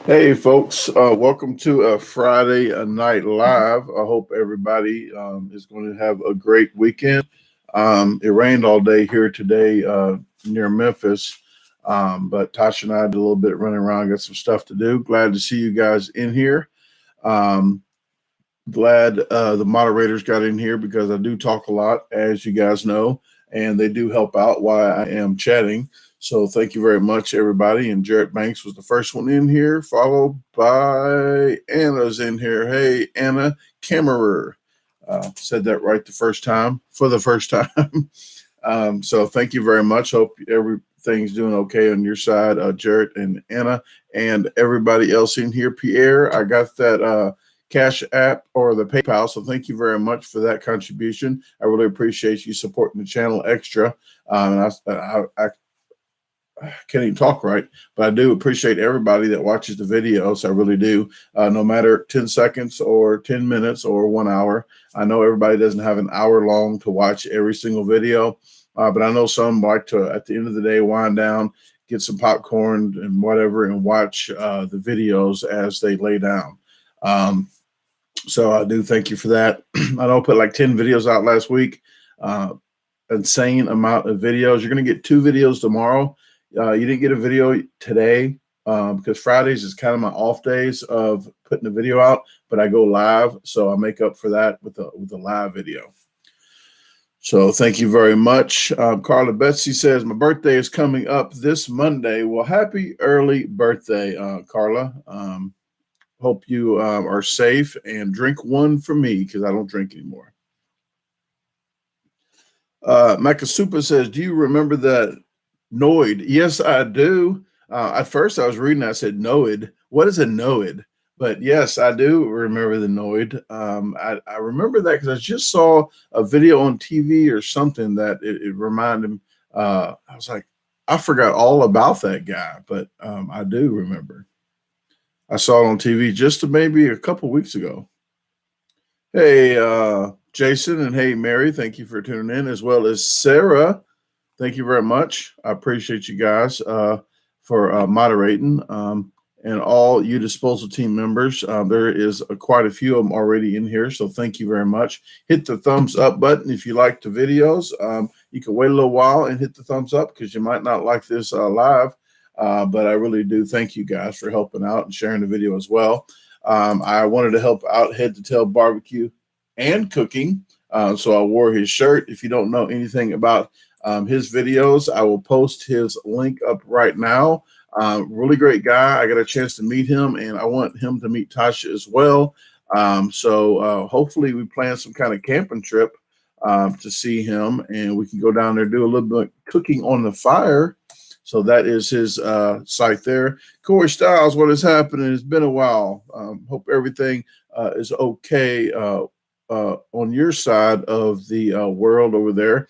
Hey, folks, welcome to a Friday night live. I hope everybody is going to have a great weekend. It rained all day here today near Memphis, but Tasha and I did a little bit running around, got some stuff to do. Glad to see you guys in here. Um, Glad the moderators got in here because I do talk a lot, as you guys know, and they do help out while I am chatting. So thank you very much, everybody. And Jarrett Banks was the first one in here, followed by Anna's in here. Hey, Anna Kammerer. Said that right the first time, for the first time. So thank you very much. Hope everything's doing okay on your side, Jarrett and Anna, and everybody else in here. Pierre, I got that Cash App or the PayPal. So thank you very much for that contribution. I really appreciate you supporting the channel extra. And I can't even talk right, but I do appreciate everybody that watches the videos. I really do. No matter 10 seconds or 10 minutes or 1 hour. I know everybody doesn't have an hour long to watch every single video, but I know some like to, at the end of the day, wind down, get some popcorn and whatever, and watch the videos as they lay down. So I do thank you for that. I know I put like 10 videos out last week. Insane amount of videos. You're going to get 2 videos tomorrow. You didn't get a video today because Fridays is kind of my off days of putting a video out, but I go live, so I make up for that with a live video. So thank you very much. Carla Betsy says, my birthday is coming up this Monday. Well, happy early birthday, Carla. Hope you are safe, and drink one for me because I don't drink anymore. Makasupa says, do you remember that Noid? Yes, I do. At first I was reading, I said Noid. What is a Noid? But yes, I do remember the Noid. I remember that because I just saw a video on TV or something that it reminded me. I was like, I forgot all about that guy, but I do remember. I saw it on TV just maybe a couple weeks ago. Hey, Jason, and hey, Mary, thank you for tuning in, as well as Sarah. Thank you very much. I appreciate you guys for moderating, and all you disposal team members. There is quite a few of them already in here, so thank you very much. Hit the thumbs up button if you like the videos. You can wait a little while and hit the thumbs up because you might not like this live, but I really do thank you guys for helping out and sharing the video as well. I wanted to help out Head to Tail Barbecue and Cooking, so I wore his shirt. If you don't know anything about his videos, I will post his link up right now. Really great guy. I got a chance to meet him, and I want him to meet Tasha as well. So hopefully we plan some kind of camping trip to see him, and we can go down there, do a little bit of cooking on the fire. So that is his site there. Corey Styles, what is happening? It's been a while. Hope everything is okay on your side of the world over there.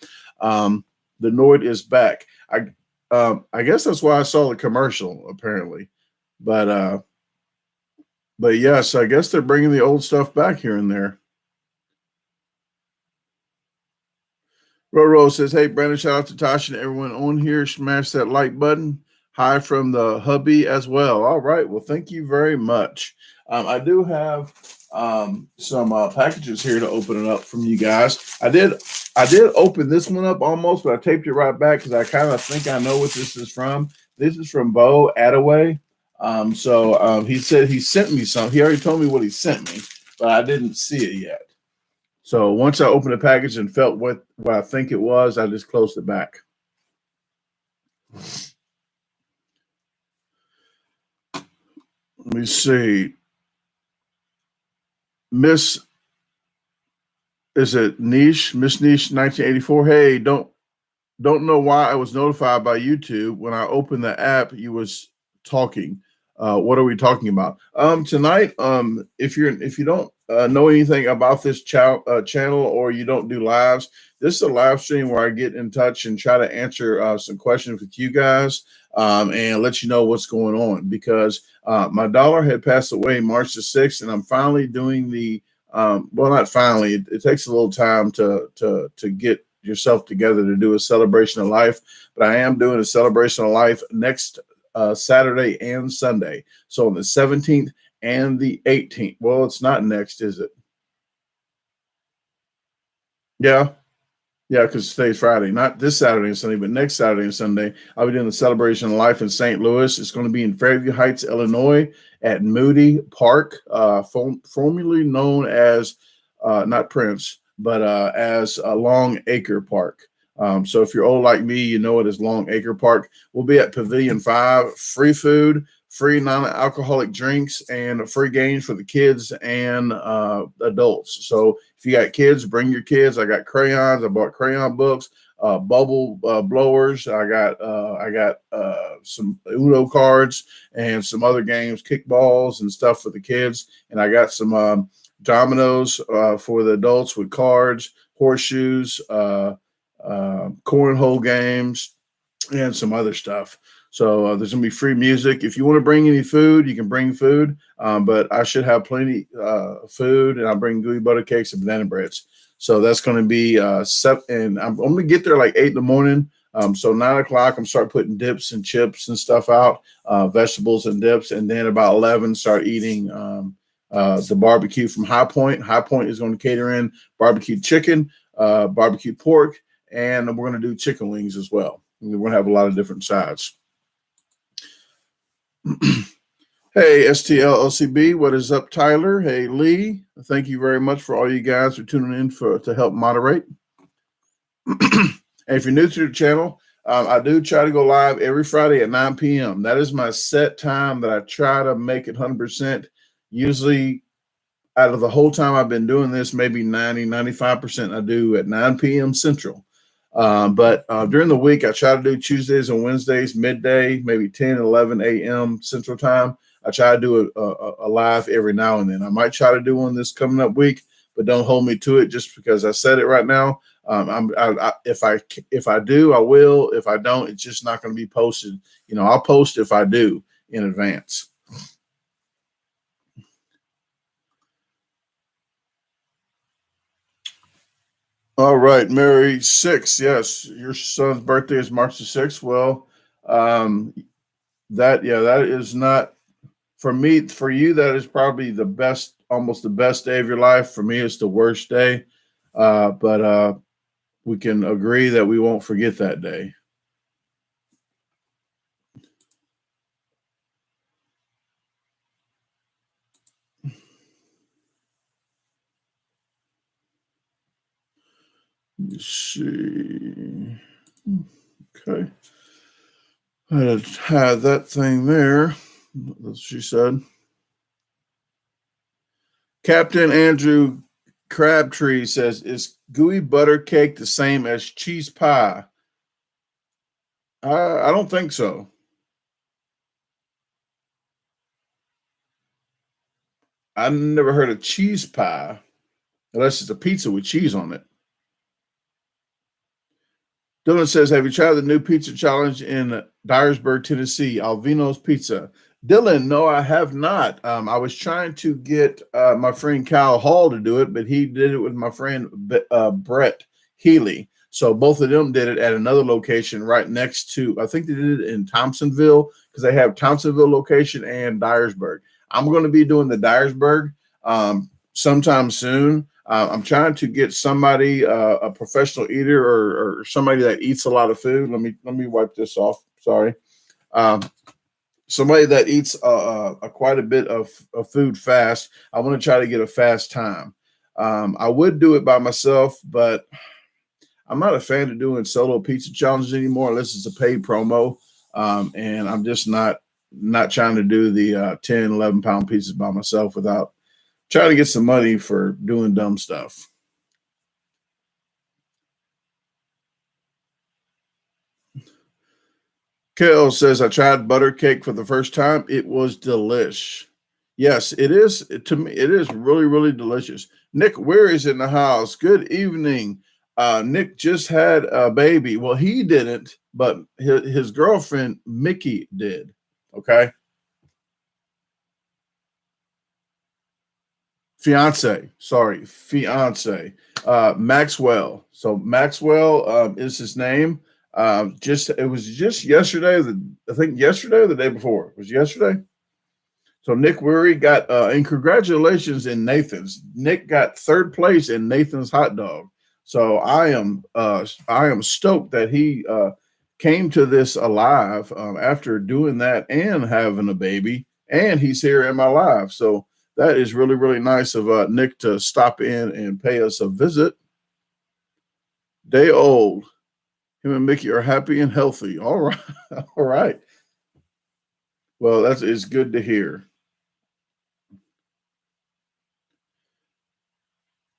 The Noid is back. I guess that's why I saw the commercial, apparently. But yes, I guess they're bringing the old stuff back here and there. Roro says, hey, Brandon, shout out to Tasha and everyone on here. Smash that like button. Hi from the hubby as well. All right. Well, thank you very much. I do have some packages here to open it up from you guys. I did open this one up almost, but I taped it right back because I kind of think I know what this is from. This is from Bo Attaway. So he said he sent me some. He already told me what he sent me, but I didn't see it yet. So once I opened the package and felt what I think it was, I just closed it back. Let me see. Miss Niche 1984? Hey, don't know why I was notified by YouTube when I opened the app. You was talking. What are we talking about tonight? If you don't know anything about this channel or you don't do lives, this is a live stream where I get in touch and try to answer some questions with you guys and let you know what's going on, because my dollar had passed away March the 6th, and I'm finally doing the well, not finally, it takes a little time to get yourself together to do a celebration of life, but I am doing a celebration of life next Saturday and Sunday. So on the 17th and the 18th. Well, it's not next, is it? Yeah. Yeah, because today's Friday, not this Saturday and Sunday, but next Saturday and Sunday. I'll be doing the Celebration of Life in St. Louis. It's going to be in Fairview Heights, Illinois, at Moody Park, formerly known as not Prince, but as Long Acre Park. So if you're old like me, you know it as Long Acre Park. We'll be at Pavilion 5, free food, free non-alcoholic drinks, and free games for the kids and adults. So if you got kids, bring your kids. I got crayons. I bought crayon books, bubble blowers. I got some Uno cards and some other games, kickballs and stuff for the kids. And I got some dominoes for the adults with cards, horseshoes, cornhole games, and some other stuff. So there's going to be free music. If you want to bring any food, you can bring food. But I should have plenty food, and I'll bring gooey butter cakes and banana breads. So that's going to be and I'm going to get there like 8 in the morning. So 9 o'clock, I'm start putting dips and chips and stuff out, vegetables and dips. And then about 11, start eating the barbecue from High Point. High Point is going to cater in barbecue chicken, barbecue pork, and we're going to do chicken wings as well. And we're going to have a lot of different sides. Hey, STLLCB, what is up, Tyler? Hey, Lee, thank you very much for all you guys for tuning in to help moderate. And if you're new to the channel, I do try to go live every Friday at 9 p.m. That is my set time that I try to make it 100%. Usually, out of the whole time I've been doing this, maybe 95% I do at 9 p.m. Central. But during the week, I try to do Tuesdays and Wednesdays, midday, maybe 10, 11 a.m. Central Time. I try to do a live every now and then. I might try to do one this coming up week, but don't hold me to it just because I said it right now. If I do, I will. If I don't, it's just not going to be posted. I'll post if I do in advance. All right, Mary 6. Yes, your son's birthday is March the 6th. Well, that is not for me. For you, that is probably the best, almost the best day of your life. For me, it's the worst day. But we can agree that we won't forget that day. Let's see. Okay. I had that thing there. That's what she said. Captain Andrew Crabtree says, is gooey butter cake the same as cheese pie? I don't think so. I never heard of cheese pie, unless it's a pizza with cheese on it. Dylan says, have you tried the new pizza challenge in Dyersburg, Tennessee, Alvino's Pizza? Dylan, no, I have not. I was trying to get my friend Kyle Hall to do it, but he did it with my friend Brett Healy. So both of them did it at another location right next to, I think they did it in Thompsonville, because they have Thompsonville location and Dyersburg. I'm going to be doing the Dyersburg sometime soon. I'm trying to get somebody, a professional eater or somebody that eats a lot of food. Let me wipe this off. Sorry. Somebody that eats quite a bit of food fast. I want to try to get a fast time. I would do it by myself, but I'm not a fan of doing solo pizza challenges anymore unless it's a paid promo. And I'm just not trying to do the 10, 11 pound pizzas by myself without trying to get some money for doing dumb stuff. Kale says, I tried butter cake for the first time. It was delish. Yes, it is. To me, it is really, really delicious. Nick Weir is in the house. Good evening. Nick just had a baby. Well, he didn't, but his girlfriend, Mickey, did. Okay. Fiance. Maxwell. So Maxwell is his name. It was just yesterday. I think yesterday or the day before. It was yesterday. So Nick Weary got and congratulations in Nathan's. Nick got third place in Nathan's hot dog. So I am stoked that he came to this alive after doing that and having a baby, and he's here in my life. So that is really, really nice of Nick to stop in and pay us a visit. Day old. Him and Mickey are happy and healthy. All right. All right. Well, it's good to hear.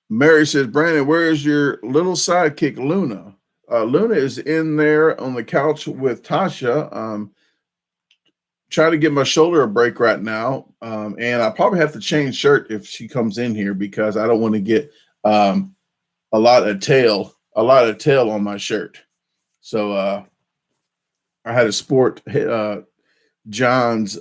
Mary says, Brandon, where is your little sidekick, Luna? Luna is in there on the couch with Tasha. Trying to give my shoulder a break right now. And I probably have to change shirt if she comes in here because I don't want to get a lot of tail on my shirt. So I had to sport John's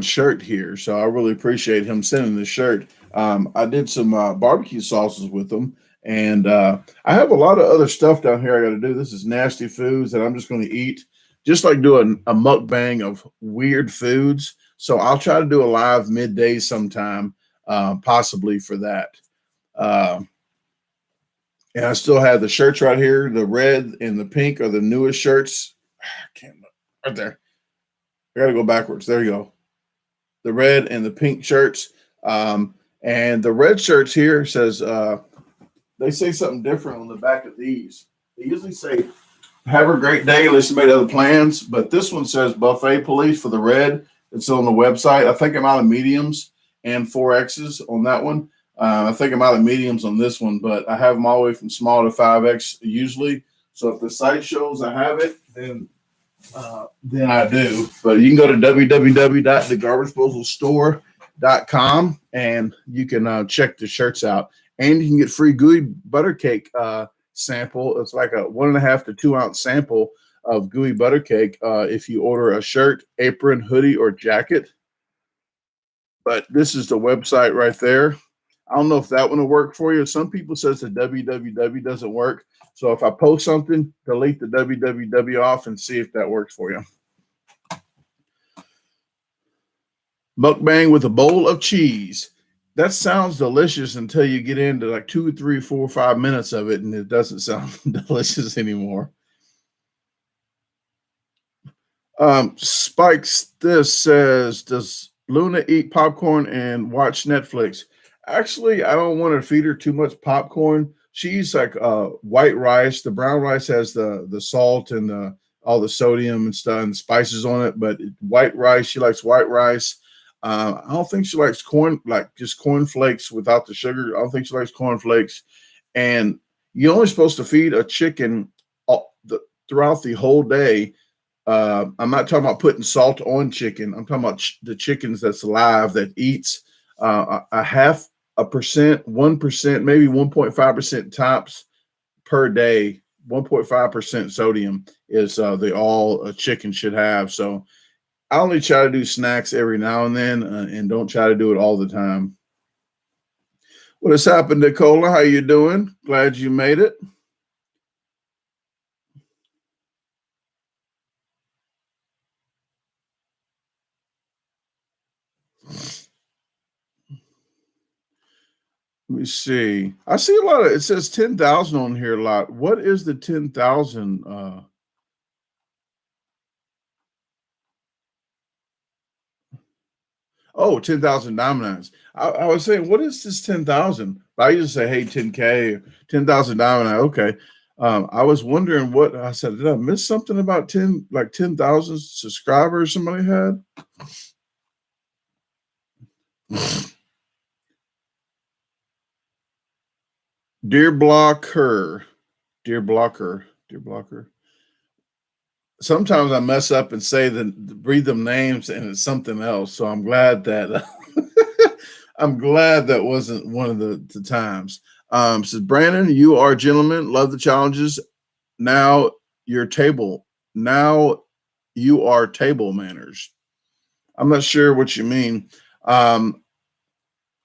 shirt here, so I really appreciate him sending the shirt. I did some barbecue sauces with them, and I have a lot of other stuff down here I got to do. This is nasty foods that I'm just going to eat, just like doing a mukbang of weird foods. So I'll try to do a live midday sometime, possibly for that. And I still have the shirts right here. The red and the pink are the newest shirts. I can't look right there. I got to go backwards. There you go. The red and the pink shirts. And the red shirts here says, they say something different on the back of these. They usually say, have a great day. Unless you made other plans. But this one says buffet police for the red. It's on the website. I think I'm out of mediums and 4Xs on that one. I think I'm out of mediums on this one, but I have them all the way from small to 5X usually. So if the site shows I have it, then I do. But you can go to www.DaGarbageDisposalstore.com and you can check the shirts out. And you can get free gooey butter cake sample. It's like a 1.5 to 2 ounce sample of gooey butter cake if you order a shirt, apron, hoodie, or jacket. But this is the website right there. I don't know if that one will work for you. Some people says the www doesn't work. So if I post something, delete the www off and see if that works for you. Mukbang with a bowl of cheese. That sounds delicious until you get into like 2, 3, 4, 5 minutes of it, and it doesn't sound delicious anymore. Spikes this says, does Luna eat popcorn and watch Netflix? Actually, I don't want to feed her too much popcorn. She eats like white rice. The brown rice has the salt and all the sodium and stuff and spices on it. But white rice, she likes white rice. I don't think she likes corn, like just corn flakes without the sugar. I don't think she likes corn flakes. And you're only supposed to feed a chicken throughout the whole day. I'm not talking about putting salt on chicken. I'm talking about the chickens that's alive that eats a 0.5%, 1%, maybe 1.5% tops per day. 1.5% sodium is all a chicken should have. So I only try to do snacks every now and then and don't try to do it all the time. What has happened, Nicola? How you doing? Glad you made it. Let me see. I see a lot of, it says 10,000 on here a lot. What is the 10,000? Oh, 10,000 diamonds. I was saying, what is this 10,000? I used to say, hey, 10K, 10,000 diamonds. Okay. I was wondering what I said. Did I miss something about 10,000 subscribers somebody had? Dear blocker. Sometimes I mess up and say read them names and it's something else. So I'm glad that wasn't one of the times. Says Brandon, you are a gentleman. Love the challenges. Now you are table manners. I'm not sure what you mean.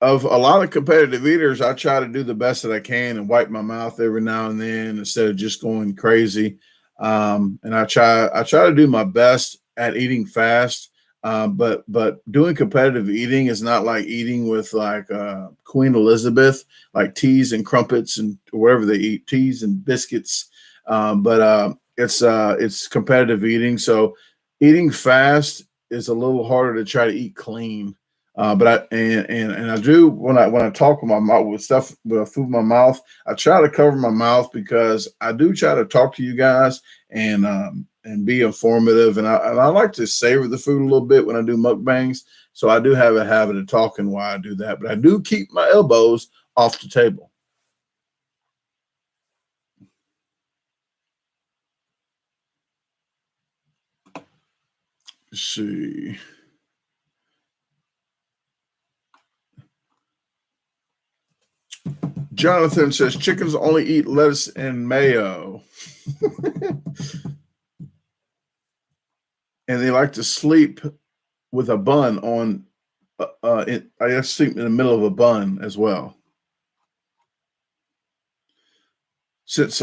Of a lot of competitive eaters, I try to do the best that I can and wipe my mouth every now and then instead of just going crazy. And I try to do my best at eating fast. But doing competitive eating is not like eating with like Queen Elizabeth, like teas and crumpets and wherever they eat teas and biscuits. But it's competitive eating. So eating fast is a little harder to try to eat clean. But I do when I talk with my mouth with stuff with food in my mouth, I try to cover my mouth because I do try to talk to you guys and be informative, and I like to savor the food a little bit when I do mukbangs. So I do have a habit of talking while I do that, but I do keep my elbows off the table. Let's see. Jonathan says chickens only eat lettuce and mayo. And they like to sleep with a bun on I guess sleep in the middle of a bun as well. Since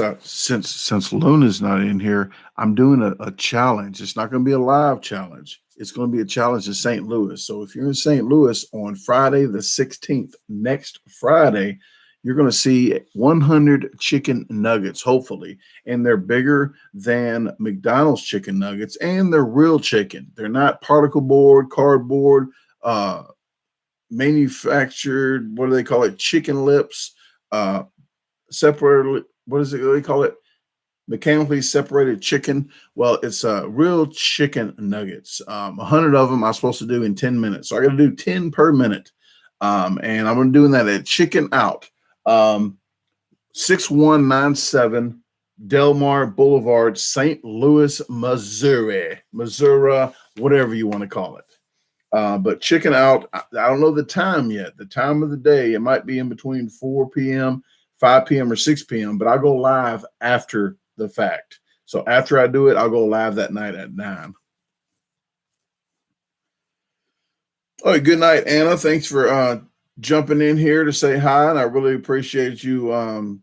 Luna's not in here, I'm doing a challenge. It's not going to be a live challenge. It's going to be a challenge in St. Louis. So if you're in St. Louis on Friday the 16th, next Friday, you're going to see 100 chicken nuggets, hopefully, and they're bigger than McDonald's chicken nuggets, and they're real chicken. They're not particle board, cardboard, manufactured. What do they call it? Chicken lips. Separated, what is it they call it? Mechanically separated chicken. Well, it's real chicken nuggets. 100 of them I'm supposed to do in 10 minutes. So I got to do 10 per minute. And I'm doing that at Chicken Out, 6197 Delmar Boulevard, St. Louis, Missouri, whatever you want to call it. But Chicken Out, I don't know the time yet, the time of the day. It might be in between 4 p.m., 5 p.m. or 6 p.m., but I'll go live after the fact. So after I do it, I'll go live that night at 9. All right, good night, Anna. Thanks for jumping in here to say hi, and I really appreciate you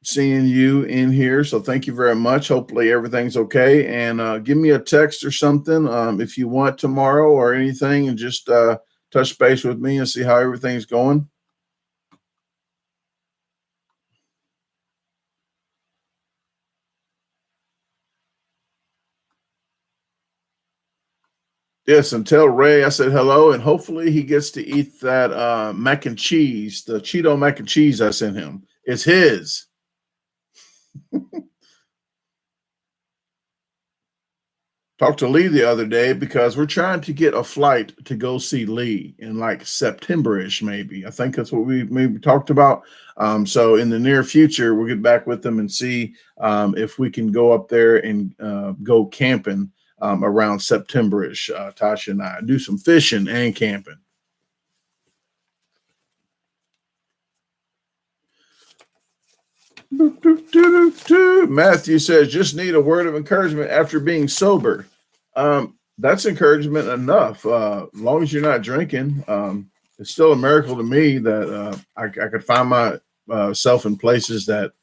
seeing you in here. So thank you very much. Hopefully everything's okay, and give me a text or something if you want tomorrow or anything, and just touch base with me and see how everything's going. Yes, and tell Ray I said hello, and hopefully he gets to eat that mac and cheese, the Cheeto mac and cheese I sent him. It's his. Talked to Lee the other day because we're trying to get a flight to go see Lee in like September-ish, maybe. I think that's what we maybe talked about. So in the near future, we'll get back with them and see if we can go up there and go camping around September-ish. Tasha and I do some fishing and camping. Matthew says, just need a word of encouragement after being sober. That's encouragement enough. As long as you're not drinking, it's still a miracle to me that I could find myself in places that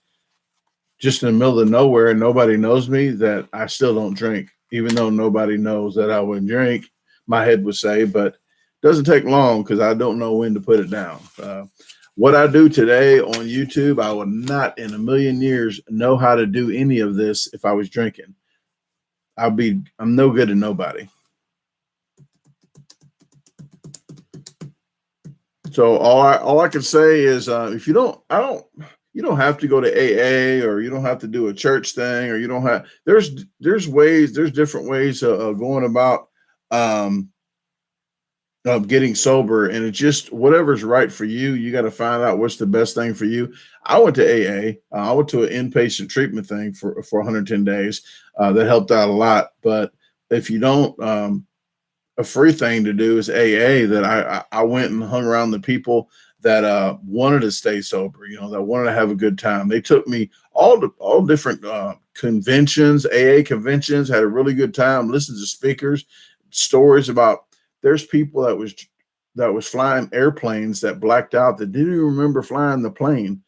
just in the middle of nowhere and nobody knows me, that I still don't drink, even though nobody knows that I wouldn't drink, my head would say, but it doesn't take long because I don't know when to put it down. What I do today on YouTube, I would not in a million years know how to do any of this if I was drinking. I'm no good to nobody. So all I can say is if you don't have to go to AA, or you don't have to do a church thing, or you don't have there's different ways of going about of getting sober, and it's just whatever's right for you. You got to find out what's the best thing for you. I went to AA. I went to an inpatient treatment thing for 110 days. That helped out a lot. But if you don't, a free thing to do is AA. That I went and hung around the people that wanted to stay sober. That wanted to have a good time. They took me all different conventions, AA conventions. Had a really good time. Listened to speakers, stories about. There's people that was that was flying airplanes that blacked out that didn't even remember flying the plane.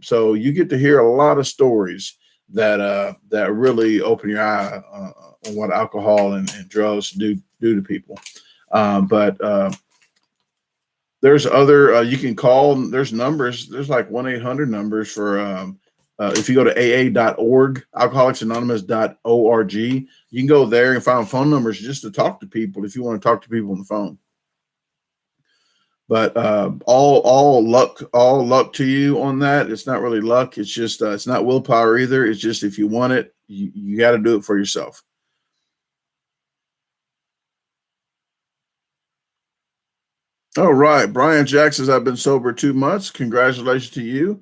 So you get to hear a lot of stories that really open your eye on what alcohol and drugs do to people. But there's other you can call. There's numbers. There's like 1-800 numbers for if you go to aa.org, alcoholicsanonymous.org, you can go there and find phone numbers just to talk to people if you want to talk to people on the phone. But all luck to you on that. It's not really luck. It's just it's not willpower either. It's just if you want it, you got to do it for yourself. All right, Brian Jack says I've been sober 2 months. Congratulations to you.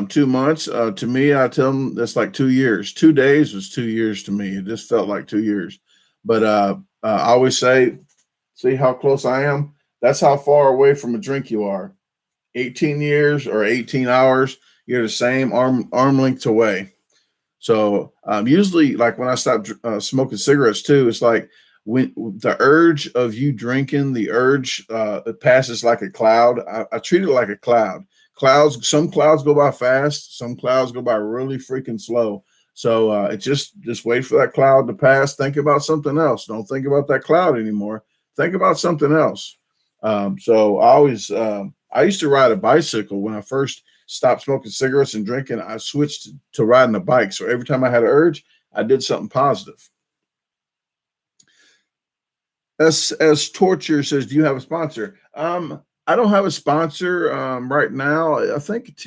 2 months to me, I tell them that's like 2 years. 2 days was 2 years to me. It just felt like 2 years. But I always say, see how close I am. That's how far away from a drink you are. 18 years or 18 hours, you're the same arm length away. So usually, like when I stop smoking cigarettes too, it's like when the urge of you drinking, the urge it passes like a cloud. I treat it like a cloud. Some clouds go by fast, some clouds go by really freaking slow. So it just wait for that cloud to pass. Think about something else. Don't think about that cloud anymore. Think about something else. So I used to ride a bicycle when I first stopped smoking cigarettes and drinking. I switched to riding a bike. So every time I had an urge, I did something positive. As Torture says, do you have a sponsor? I don't have a sponsor right now. I think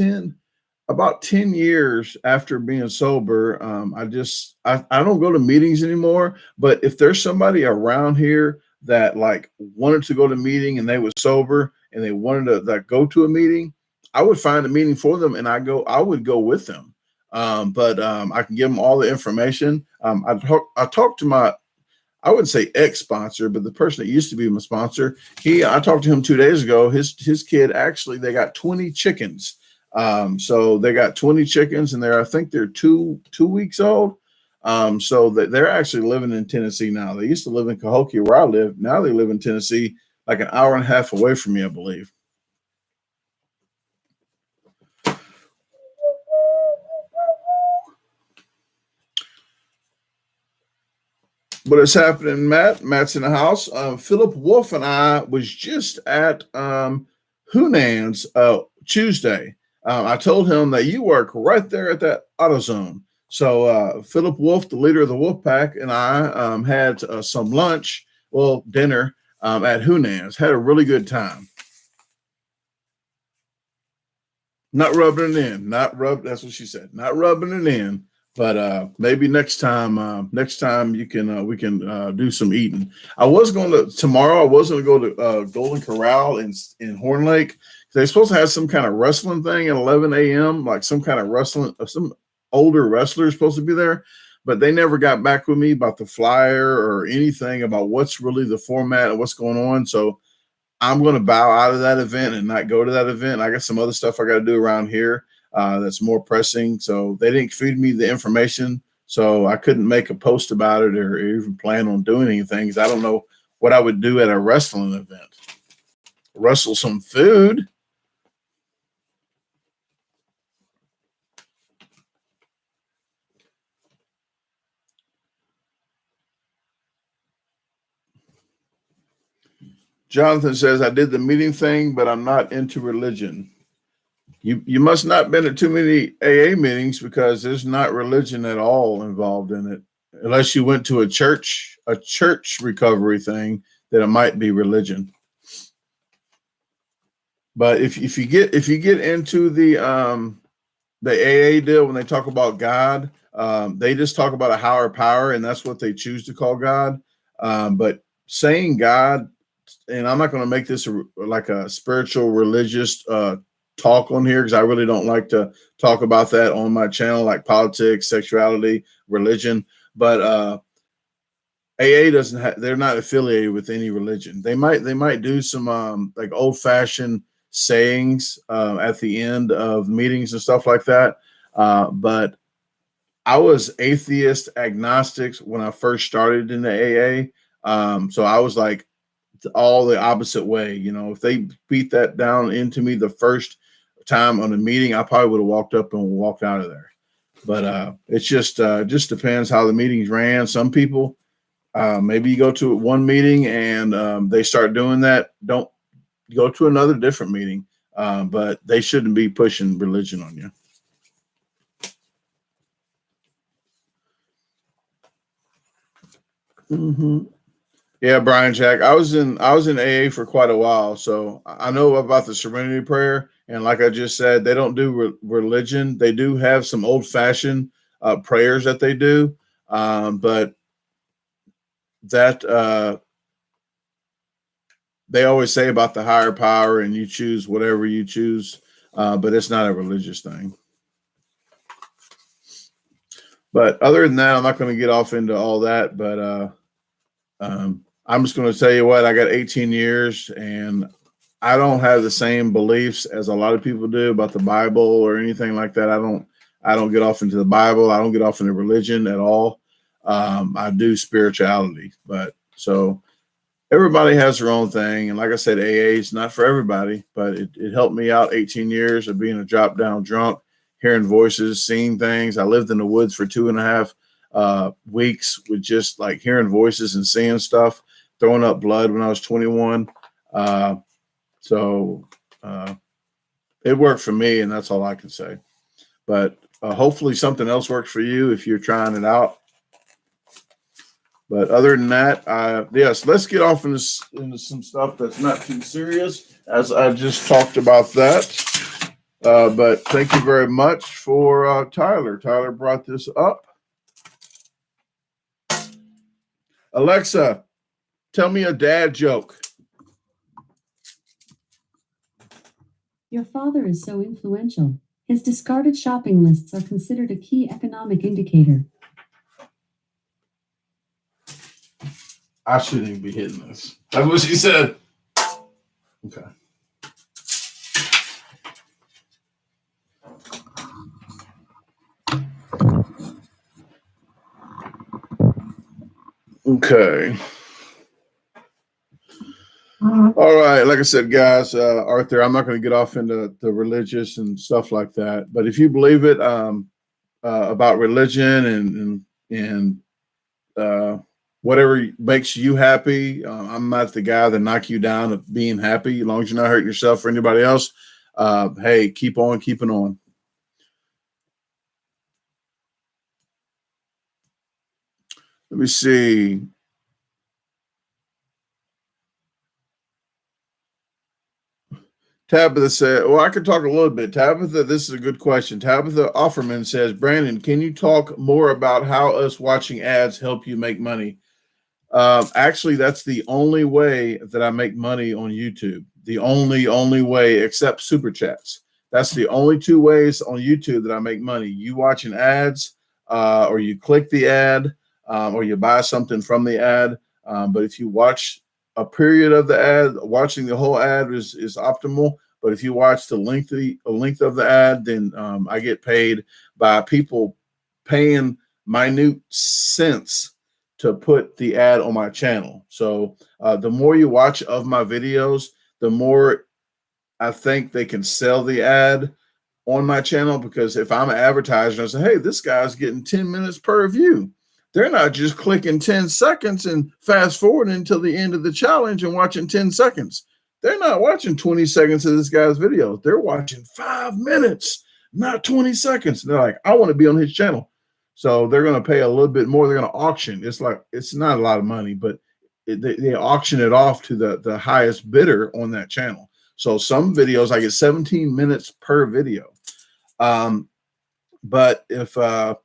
about 10 years after being sober, I don't go to meetings anymore. But if there's somebody around here that like wanted to go to a meeting and they was sober and they wanted to go to a meeting, I would find a meeting for them and I would go with them. But I can give them all the information. I talked to my, I wouldn't say ex-sponsor, but the person that used to be my sponsor. I talked to him 2 days ago. His kid actually, they got 20 chickens. So they got 20 chickens, and I think they're two weeks old. So they're actually living in Tennessee now. They used to live in Cahokia where I live. Now they live in Tennessee, like an hour and a half away from me, I believe. But it's happening, Matt. Matt's in the house. Philip Wolf and I was just at Hunan's Tuesday. I told him that you work right there at that AutoZone. So Philip Wolf, the leader of the Wolf Pack, and I had some lunch, dinner at Hunan's. Had a really good time. Not rubbing it in. That's what she said. Not rubbing it in. But maybe next time you can we can do some eating. I was going to go to Golden Corral in Horn Lake. They're supposed to have some kind of wrestling thing at 11 a.m. Like some kind of wrestling. Some older wrestlers supposed to be there, but they never got back with me about the flyer or anything about what's really the format and what's going on. So I'm going to bow out of that event and not go to that event. I got some other stuff I got to do around here that's more pressing. So they didn't feed me the information, so I couldn't make a post about it or even plan on doing anything. I don't know what I would do at a wrestling event. Wrestle some food. Jonathan says, I did the meeting thing, but I'm not into religion. You must not been at too many AA meetings because there's not religion at all involved in it. Unless you went to a church recovery thing, then it might be religion. But if you get into the AA deal, when they talk about God, they just talk about a higher power, and that's what they choose to call God. But saying God, and I'm not going to make this like a spiritual religious talk on here because I really don't like to talk about that on my channel, like politics, sexuality, religion. But AA they're not affiliated with any religion. They might do some like old fashioned sayings at the end of meetings and stuff like that. But I was atheist agnostic when I first started in the AA. So I was like, all the opposite way. If they beat that down into me the first time on a meeting, I probably would have walked up and walked out of there. But it's just depends how the meetings ran. Some people, maybe you go to one meeting and they start doing that. Don't go to another different meeting, but they shouldn't be pushing religion on you. Mm-hmm. Yeah, Brian Jack. I was in AA for quite a while, so I know about the Serenity Prayer. And like I just said, they don't do religion. They do have some old fashioned prayers that they do, but that they always say about the higher power, and you choose whatever you choose, but it's not a religious thing. But other than that, I'm not going to get off into all that. But I'm just going to tell you what, I got 18 years and I don't have the same beliefs as a lot of people do about the Bible or anything like that. I don't get off into the Bible. I don't get off into religion at all. I do spirituality, but so everybody has their own thing. And like I said, AA is not for everybody, but it helped me out 18 years of being a drop down drunk, hearing voices, seeing things. I lived in the woods for 2.5 weeks with just like hearing voices and seeing stuff, throwing up blood when I was 21. So it worked for me, and that's all I can say. But hopefully something else works for you if you're trying it out. But other than that, yes, let's get off into some stuff that's not too serious, as I just talked about that. But thank you very much for Tyler. Tyler brought this up. Alexa, tell me a dad joke. Your father is so influential. His discarded shopping lists are considered a key economic indicator. I shouldn't even be hitting this. That's what she said. Okay. Okay. All right. Like I said, guys, Arthur, I'm not going to get off into the religious and stuff like that. But if you believe it about religion and whatever makes you happy, I'm not the guy that knock you down of being happy. As long as you're not hurting yourself or anybody else, hey, keep on keeping on. Let me see. Tabitha said, well, I could talk a little bit. Tabitha, this is a good question. Tabitha Offerman says, Brandon, can you talk more about how us watching ads help you make money? Actually, that's the only way that I make money on YouTube. The only way, except super chats. That's the only two ways on YouTube that I make money. You watching ads, or you click the ad, or you buy something from the ad. But if you watch a period of the ad, watching the whole ad is optimal. But if you watch the length of the ad, then I get paid by people paying minute cents to put the ad on my channel. So the more you watch of my videos, the more I think they can sell the ad on my channel, because if I'm an advertiser, I say, hey, this guy's getting 10 minutes per view. They're not just clicking 10 seconds and fast forwarding until the end of the challenge and watching 10 seconds. They're not watching 20 seconds of this guy's video. They're watching 5 minutes, not 20 seconds. They're like, I want to be on his channel. So they're going to pay a little bit more. They're going to auction. It's not a lot of money, but they auction it off to the highest bidder on that channel. So some videos I get 17 minutes per video. But if I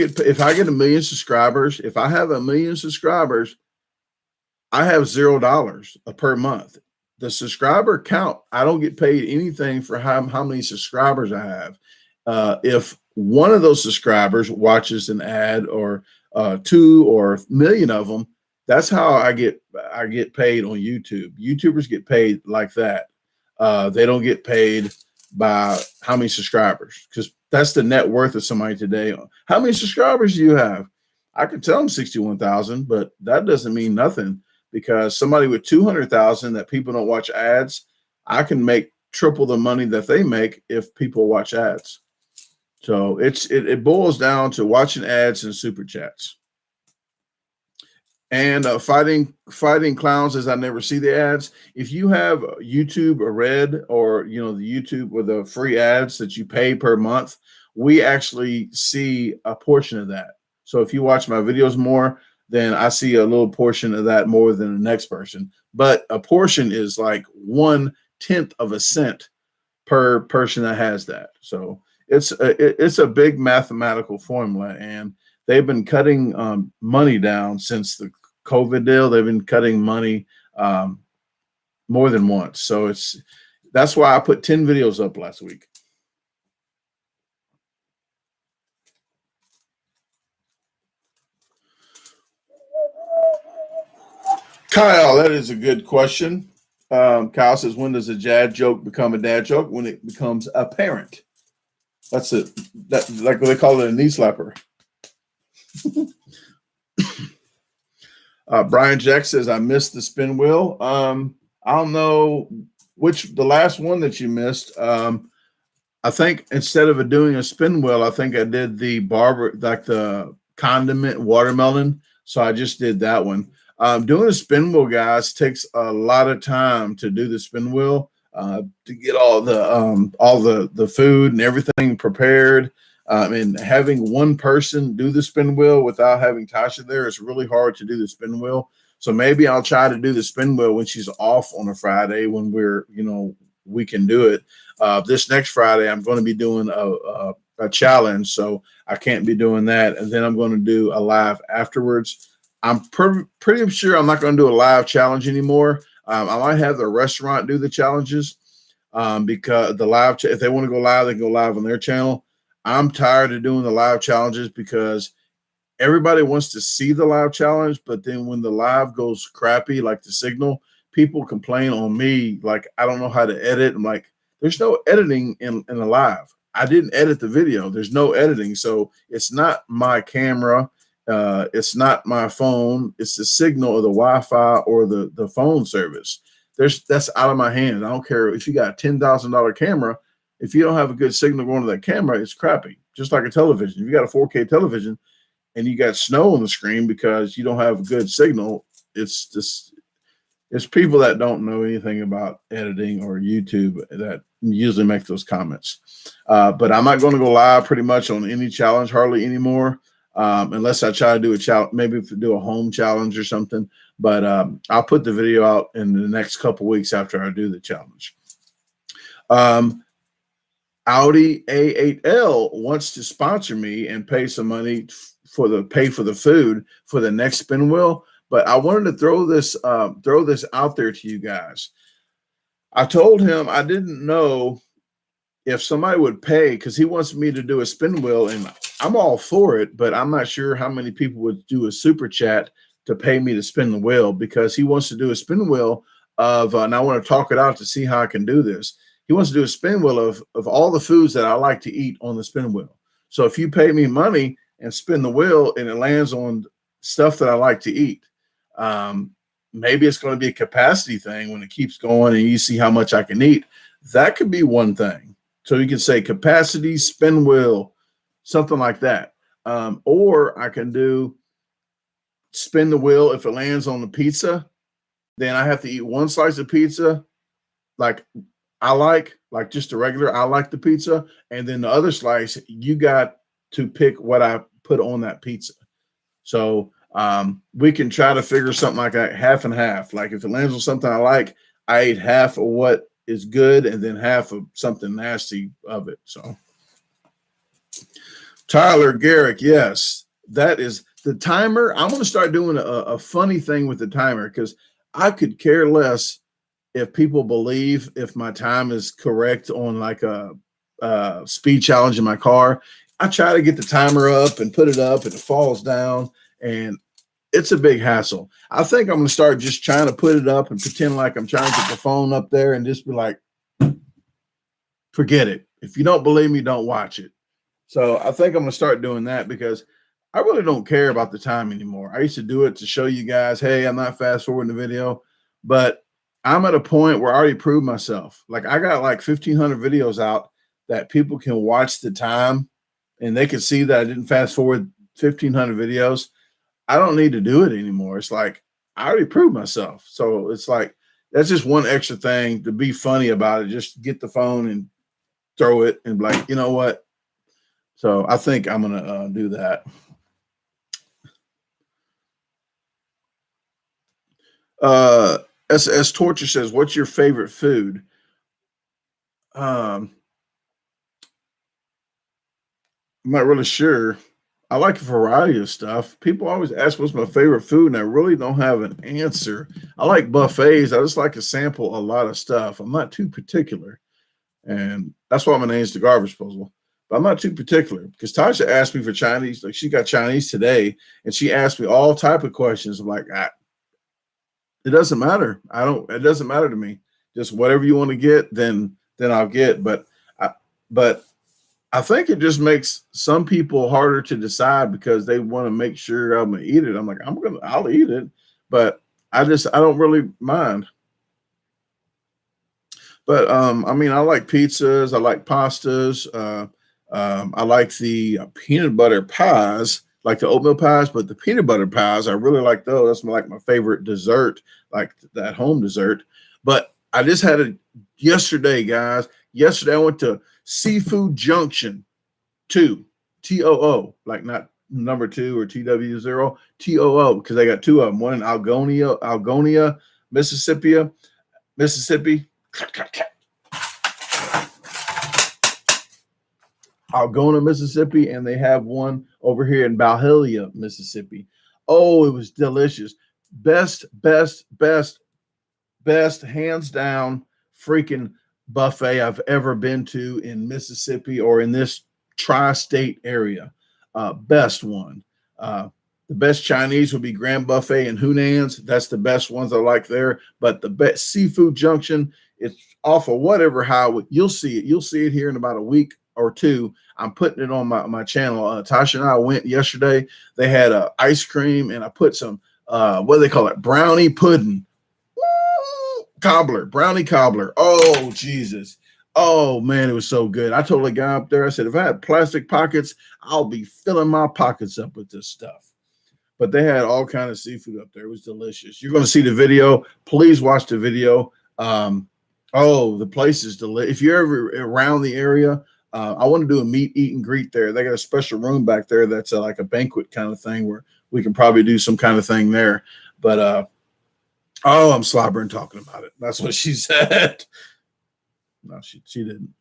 get 1 million subscribers, if I have 1 million subscribers, I have $0 per month. The subscriber count, I don't get paid anything for how many subscribers I have. If one of those subscribers watches an ad, or 2 or 1 million of them, that's how I get paid on YouTube. YouTubers get paid like that. They don't get paid by how many subscribers, because that's the net worth of somebody today. How many subscribers do you have? I could tell them 61,000, but that doesn't mean nothing. because somebody with 200,000 that people don't watch ads, I can make triple the money that they make if people watch ads. So it boils down to watching ads and super chats. And fighting clowns as I never see the ads. If you have YouTube or Red, or the YouTube with the free ads that you pay per month, we actually see a portion of that. So if you watch my videos more, then I see a little portion of that more than the next person. But a portion is like 1/10 of a cent per person that has that. So it's a big mathematical formula, and they've been cutting money down since the COVID deal. They've been cutting money more than once. So that's why I put 10 videos up last week. Kyle, that is a good question. Kyle says, when does a dad joke become a dad joke? When it becomes apparent. That's it. That, like they call it, a knee slapper. Brian Jack says, I missed the spin wheel. I don't know the last one that you missed. I think instead of doing a spin wheel, I think I did the condiment watermelon. So I just did that one. Doing a spin wheel, guys, takes a lot of time to do the spin wheel, to get all the food and everything prepared. And having one person do the spin wheel without having Tasha there is really hard to do the spin wheel. So maybe I'll try to do the spin wheel when she's off on a Friday when we can do it. This next Friday, I'm going to be doing a challenge, so I can't be doing that. And then I'm going to do a live afterwards. I'm pretty sure I'm not going to do a live challenge anymore. I might have the restaurant do the challenges because if they want to go live, they can go live on their channel. I'm tired of doing the live challenges because everybody wants to see the live challenge, but then when the live goes crappy, like the signal, people complain on me like I don't know how to edit. I'm like, there's no editing in the live. I didn't edit the video. There's no editing. So it's not my camera. It's not my phone. It's the signal or the Wi-Fi or the phone service. That's out of my hands. I don't care if you got a $10,000 camera. If you don't have a good signal going to that camera, it's crappy. Just like a television. If you got a 4K television and you got snow on the screen because you don't have a good signal, it's people that don't know anything about editing or YouTube that usually make those comments. But I'm not going to go live pretty much on any challenge hardly anymore, unless I try to do a challenge, maybe do a home challenge or something. But I'll put the video out in the next couple weeks after I do the challenge. Audi A8L wants to sponsor me and pay some money for the food for the next spin wheel. But I wanted to throw this out there to you guys. I told him I didn't know if somebody would pay because he wants me to do a spin wheel, and I'm all for it, but I'm not sure how many people would do a super chat to pay me to spin the wheel because he wants to do a spin wheel of, and I want to talk it out to see how I can do this. He wants to do a spin wheel of all the foods that I like to eat on the spin wheel. So if you pay me money and spin the wheel and it lands on stuff that I like to eat, maybe it's going to be a capacity thing when it keeps going and you see how much I can eat. That could be one thing. So you can say capacity, spin wheel, something like that. Or I can do spin the wheel. If it lands on the pizza, then I have to eat one slice of pizza. Like just a regular, I like the pizza. And then the other slice, you got to pick what I put on that pizza. So we can try to figure something like that, half and half. Like if it lands on something I like, I ate half of what is good and then half of something nasty of it. So Tyler Garrick, yes, that is the timer. I'm going to start doing a funny thing with the timer because I could care less if people believe if my time is correct on like a speed challenge in my car. I try to get the timer up and put it up and it falls down and it's a big hassle. I think I'm going to start just trying to put it up and pretend like I'm trying to get the phone up there and just be like, forget it. If you don't believe me, don't watch it. So I think I'm going to start doing that because I really don't care about the time anymore. I used to do it to show you guys, hey, I'm not fast forwarding the video, but I'm at a point where I already proved myself. Like I got like 1,500 videos out that people can watch the time and they can see that I didn't fast forward 1,500 videos. I don't need to do it anymore. It's like I already proved myself. So it's like that's just one extra thing to be funny about it. Just get the phone and throw it and be like, you know what? So I think I'm gonna do that. Uh, as Torture says, what's your favorite food? Um, I'm not really sure. I like a variety of stuff. People always ask what's my favorite food, and I really don't have an answer. I like buffets. I just like to sample a lot of stuff. I'm not too particular, and that's why my name's DaGarbageDisposal. But I'm not too particular because Tasha asked me for Chinese. Like she got Chinese today, and she asked me all type of questions. I'm like, it doesn't matter. I don't. It doesn't matter to me. Just whatever you want to get, then I'll get. But I think it just makes some people harder to decide because they want to make sure I'm gonna eat it. I'm like, I'll eat it, but I don't really mind. But I mean, I like pizzas, I like pastas, I like the peanut butter pies, like the oatmeal pies, but the peanut butter pies, I really like those. That's like my favorite dessert, like that home dessert. But I just had it yesterday, guys. Yesterday I went to Seafood Junction 2, TOO, like not number 2 or TW0, TOO, because they got two of them. One in Algonia, Mississippi. Algona, Mississippi, and they have one over here in Valhalla, Mississippi. Oh, it was delicious. Best, hands down, freaking buffet I've ever been to in Mississippi or in this tri-state area. Best one. The best Chinese would be Grand Buffet and Hunan's. That's the best ones I like there. But the best Seafood Junction, it's off of whatever highway. You'll see it. You'll see it here in about a week or two. I'm putting it on my channel. Tasha and I went yesterday. They had ice cream, and I put some what do they call it? Brownie pudding. Brownie cobbler. Oh, Jesus. Oh, man, it was so good. I told the guy up there, I said, if I had plastic pockets, I'll be filling my pockets up with this stuff. But they had all kind of seafood up there. It was delicious. You're going to see the video. Please watch the video. The place is delicious. If you're ever around the area, I want to do a meet, eat, and greet there. They got a special room back there that's like a banquet kind of thing where we can probably do some kind of thing there. But I'm slobbering talking about it. That's what she said. No, she didn't.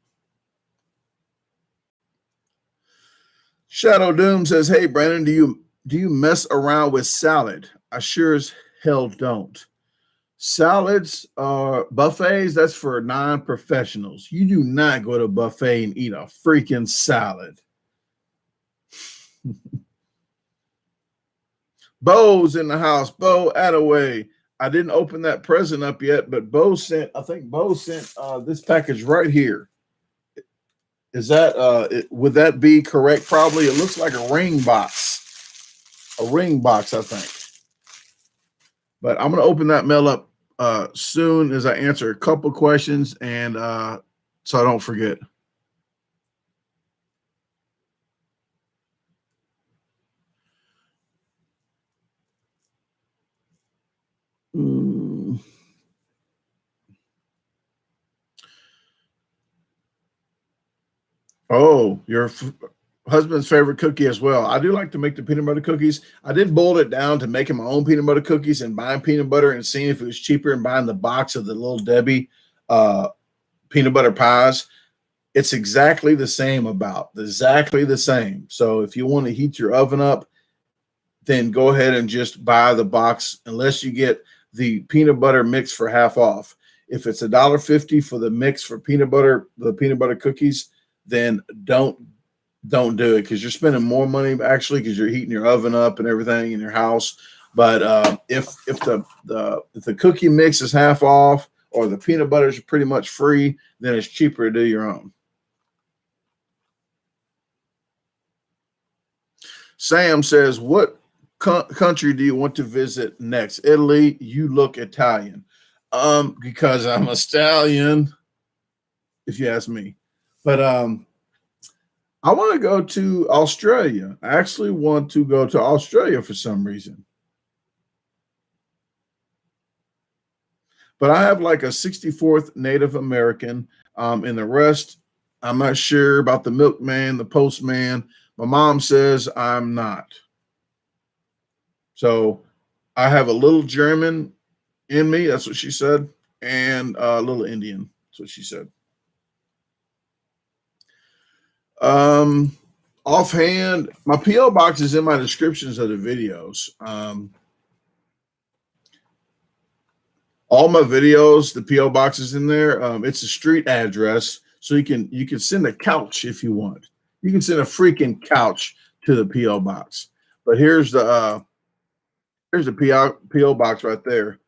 Shadow Doom says, "Hey Brandon, do you mess around with salad? I sure as hell don't. Salads, buffets, that's for non-professionals. You do not go to a buffet and eat a freaking salad." Bo's in the house. Bo Attaway. I didn't open that present up yet, but Bo sent this package right here. Is that would that be correct? Probably. It looks like a ring box. A ring box, I think. But I'm gonna open that mail up soon as I answer a couple questions and so I don't forget. Oh, your husband's favorite cookie as well. I do like to make the peanut butter cookies. I did boil it down to making my own peanut butter cookies and buying peanut butter and seeing if it was cheaper and buying the box of the Little Debbie peanut butter pies. It's exactly the same exactly the same. So if you want to heat your oven up, then go ahead and just buy the box unless you get the peanut butter mix for half off. If it's $1.50 for the mix for the peanut butter cookies, then don't do it because you're spending more money actually because you're heating your oven up and everything in your house. But if the cookie mix is half off or the peanut butter is pretty much free, then it's cheaper to do your own. Sam says, what country do you want to visit next? Italy. You look Italian. Because I'm a stallion, if you ask me. But I want to go to Australia. I actually want to go to Australia for some reason. But I have like a 64th Native American, and the rest, I'm not sure about the milkman, the postman. My mom says I'm not. So I have a little German in me. That's what she said. And a little Indian. That's what she said. Offhand, my PO box is in my descriptions of the videos. All my videos, the PO box is in there. It's a street address, so you can send a couch if you want. You can send a freaking couch to the PO box. But here's the PO box right there.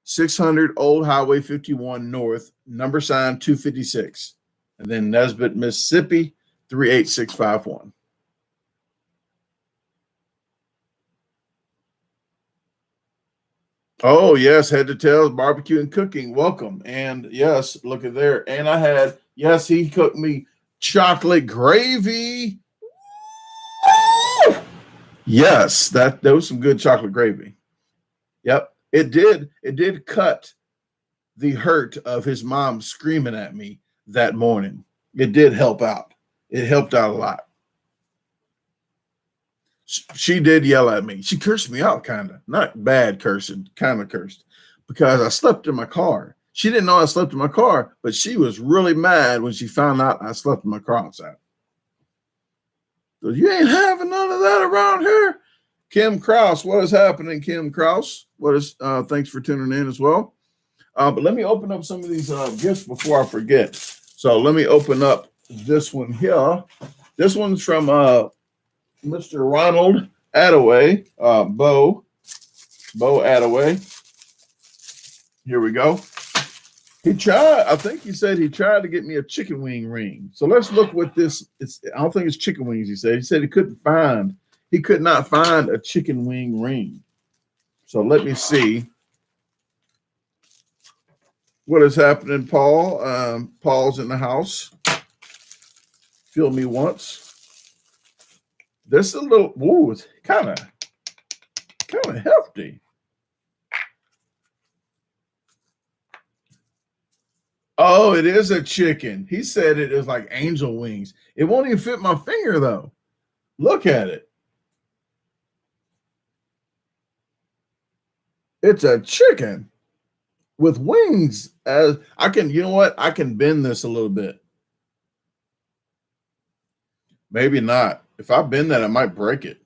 600 Old Highway 51 North, number sign 256, and then Nesbitt, Mississippi 38651. Oh, yes, Head to Tails Barbecue and Cooking. Welcome. And yes, look at there. And I had, yes, he cooked me chocolate gravy. Yes, that was some good chocolate gravy. Yep, it did cut the hurt of his mom screaming at me that morning. It did help out. It helped out a lot. She did yell at me. She cursed me out, kind of. Not bad cursing, kind of cursed, because I slept in my car. She didn't know I slept in my car, but she was really mad when she found out I slept in my car outside. So you ain't having none of that around here. Kim Krause, what is happening, Kim Krause? Thanks for tuning in as well. But let me open up some of these gifts before I forget. So let me open up this one here. This one's from Mr. Ronald Attaway, Bo Attaway. Here we go. I think he said he tried to get me a chicken wing ring. So let's look what this is. I don't think it's chicken wings, he said. He could not find a chicken wing ring. So let me see what is happening, Paul. Paul's in the house. Feel me once. This is a little, ooh, it's kind of hefty. Oh, it is a chicken. He said it is like angel wings. It won't even fit my finger, though. Look at it. It's a chicken with wings. You know what? I can bend this a little bit. Maybe not. If I bend that, I might break it.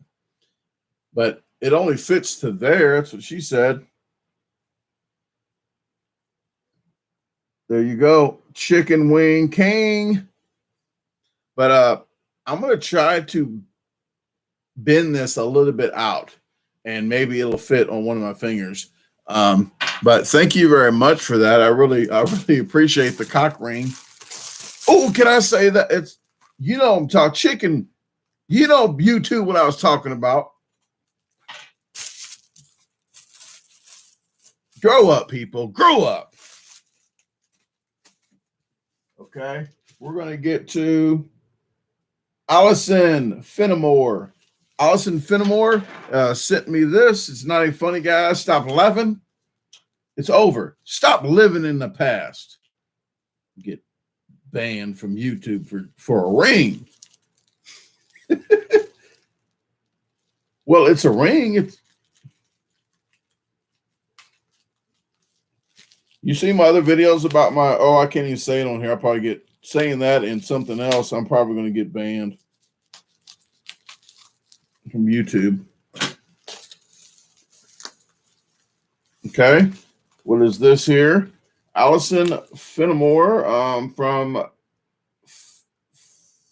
But it only fits to there. That's what she said. There you go. Chicken wing king. But I'm going to try to bend this a little bit out, and maybe it'll fit on one of my fingers. But thank you very much for that. I really appreciate the cock ring. Oh, can I say that it's, I'm talking chicken. YouTube what I was talking about. Grow up, people. Grow up. Okay. We're going to get to Allison Fenimore. Allison Fenimore sent me this. It's not even funny, guys. Stop laughing. It's over. Stop living in the past. Get banned from YouTube for a ring. Well, it's a ring. You see my other videos about I can't even say it on here. I'll probably get saying that and something else. I'm probably going to get banned from YouTube. Okay. What is this here? Allison Fenimore from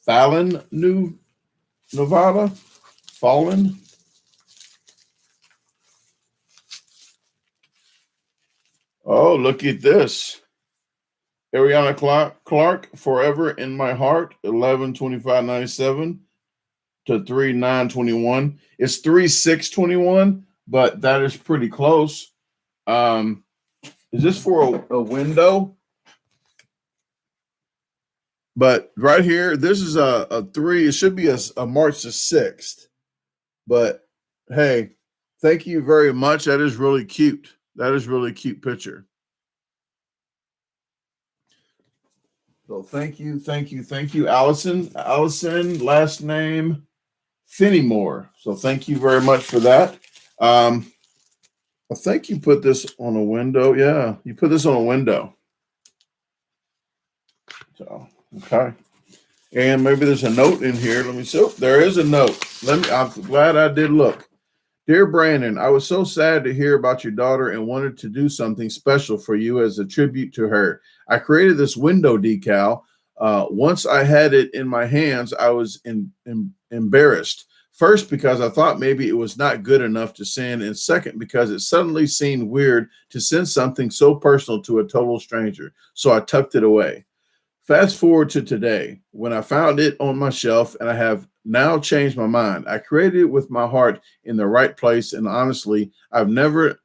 Fallon, Nevada. Fallon. Oh, look at this. Ariana Clark, Forever in My Heart, 11/25/97. to 3/9/21. It's 3/6/21, but that is pretty close. Is this for a window? But right here, this is a 3. It should be a March the 6th. But hey, thank you very much. That is really cute. That is really cute picture. So thank you, Allison. Allison, last name Finnymore. So thank you very much for that. I think you put this on a window. Yeah, you put this on a window. So okay. And maybe there's a note in here. Let me see. Oh, there is a note. I'm glad I did look. Dear Brandon, I was so sad to hear about your daughter and wanted to do something special for you as a tribute to her. I created this window decal. Once I had it in my hands, I was embarrassed. First, because I thought maybe it was not good enough to send, and second, because it suddenly seemed weird to send something so personal to a total stranger. So I tucked it away. Fast forward to today, when I found it on my shelf, and I have now changed my mind. I created it with my heart in the right place, and honestly, I've never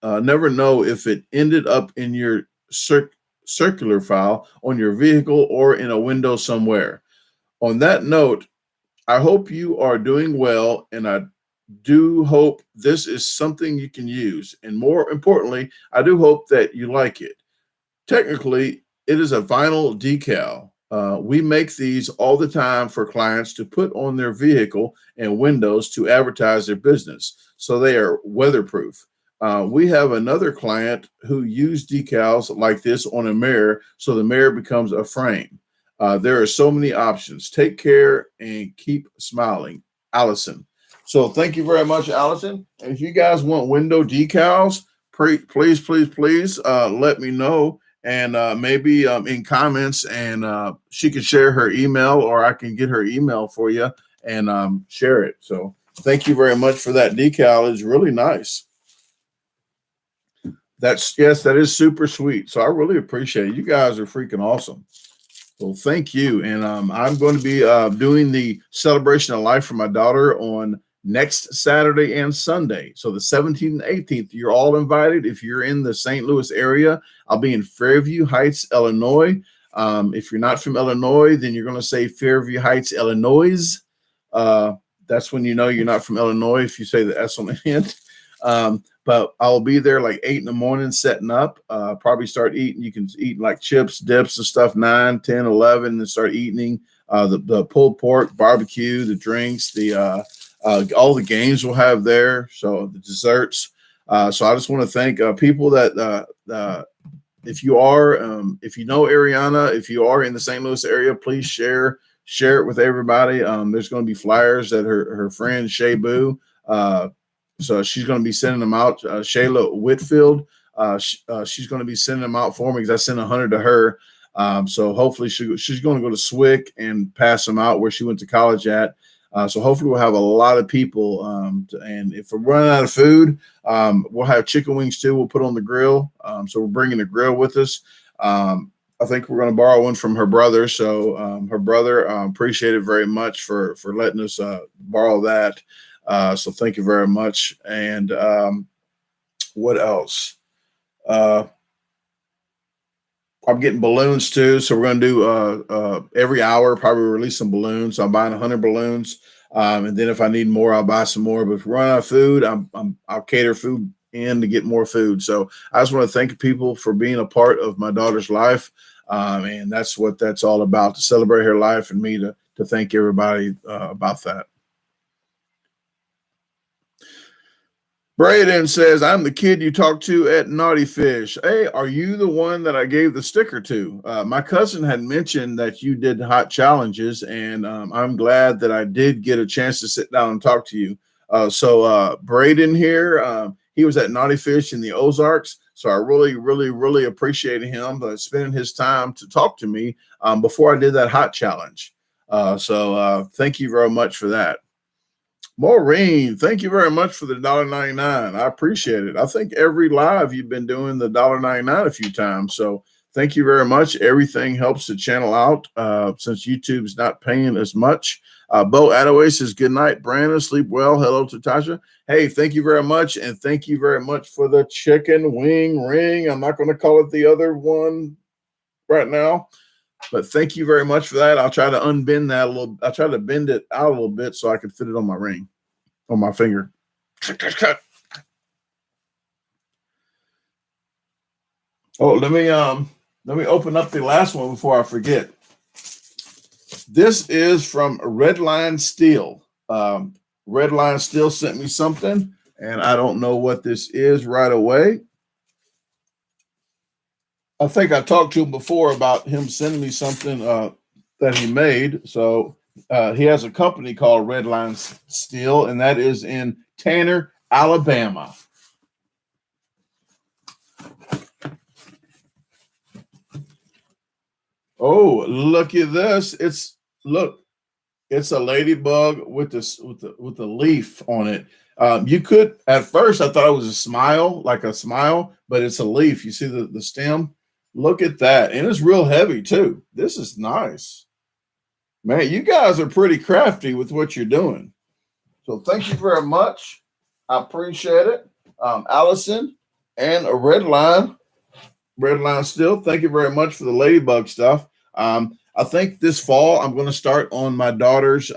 know if it ended up in your circular file on your vehicle or in a window somewhere. On that note, I hope you are doing well, and I do hope this is something you can use. And more importantly, I do hope that you like it. Technically, it is a vinyl decal. We make these all the time for clients to put on their vehicle and windows to advertise their business, so they are weatherproof. We have another client who used decals like this on a mirror, so the mirror becomes a frame. There are so many options. Take care and keep smiling. Allison. So thank you very much, Allison. And if you guys want window decals, please let me know. And maybe in comments, and she can share her email, or I can get her email for you and share it. So thank you very much for that decal. It's really nice. That is super sweet. So I really appreciate it. You guys are freaking awesome. Well, thank you. And I'm going to be doing the celebration of life for my daughter on next Saturday and Sunday. So the 17th and 18th, you're all invited. If you're in the St. Louis area, I'll be in Fairview Heights, Illinois. If you're not from Illinois, then you're going to say Fairview Heights, Illinois. That's when you know you're not from Illinois, if you say the S on the end. But I'll be there like 8 in the morning setting up, probably start eating. You can eat like chips, dips and stuff, 9, 10, 11, and start eating the pulled pork, barbecue, the drinks, all the games we'll have there. So the desserts. So I just want to thank people that if you know Ariana, if you are in the St. Louis area, please share it with everybody. There's going to be flyers that her friend Shay Boo, so she's going to be sending them out. Shayla Whitfield, she's going to be sending them out for me because I sent 100 to her. So hopefully she's going to go to SWIC and pass them out where she went to college at. So hopefully we'll have a lot of people. And if we're running out of food, we'll have chicken wings too. We'll put on the grill. So we're bringing the grill with us. I think we're going to borrow one from her brother. So her brother, appreciate it very much for letting us borrow that. So thank you very much. And what else? I'm getting balloons too. So we're going to do every hour, probably release some balloons. So I'm buying 100 balloons. And then if I need more, I'll buy some more. But if we run out of food, I'll cater food in to get more food. So I just want to thank people for being a part of my daughter's life. And that's what that's all about, to celebrate her life, and me to thank everybody about that. Braden says, I'm the kid you talked to at Naughty Fish. Hey, are you the one that I gave the sticker to? My cousin had mentioned that you did hot challenges, and I'm glad that I did get a chance to sit down and talk to you. So Braden here, he was at Naughty Fish in the Ozarks. So I really, really, really appreciated him spending his time to talk to me before I did that hot challenge. So thank you very much for that. Maureen, thank you very much for the $1.99. I appreciate it. I think every live you've been doing the $1.99 a few times. So thank you very much. Everything helps the channel out since YouTube's not paying as much. Bo Attaway says, good night, Brandon. Sleep well. Hello to Tasha. Hey, thank you very much. And thank you very much for the chicken wing ring. I'm not going to call it the other one right now, but thank you very much for that. I'll try to unbend that a little. I'll try to bend it out a little bit so I can fit it on my ring, on my finger. Oh, let me open up the last one before I forget. This is from Redline Steel. Redline Steel sent me something, and I don't know what this is right away. I think I talked to him before about him sending me something that he made. So he has a company called Redline Steel, and that is in Tanner, Alabama. Oh, look at this! It's a ladybug with the leaf on it. You could, at first I thought it was a smile, like a smile, but it's a leaf. You see the stem? Look at that, and it's real heavy too. This is nice, man. You guys are pretty crafty with what you're doing. So thank you very much. I appreciate it, Allison and a Redline Steel. Thank you very much for the ladybug stuff. I think this fall I'm going to start on my daughter's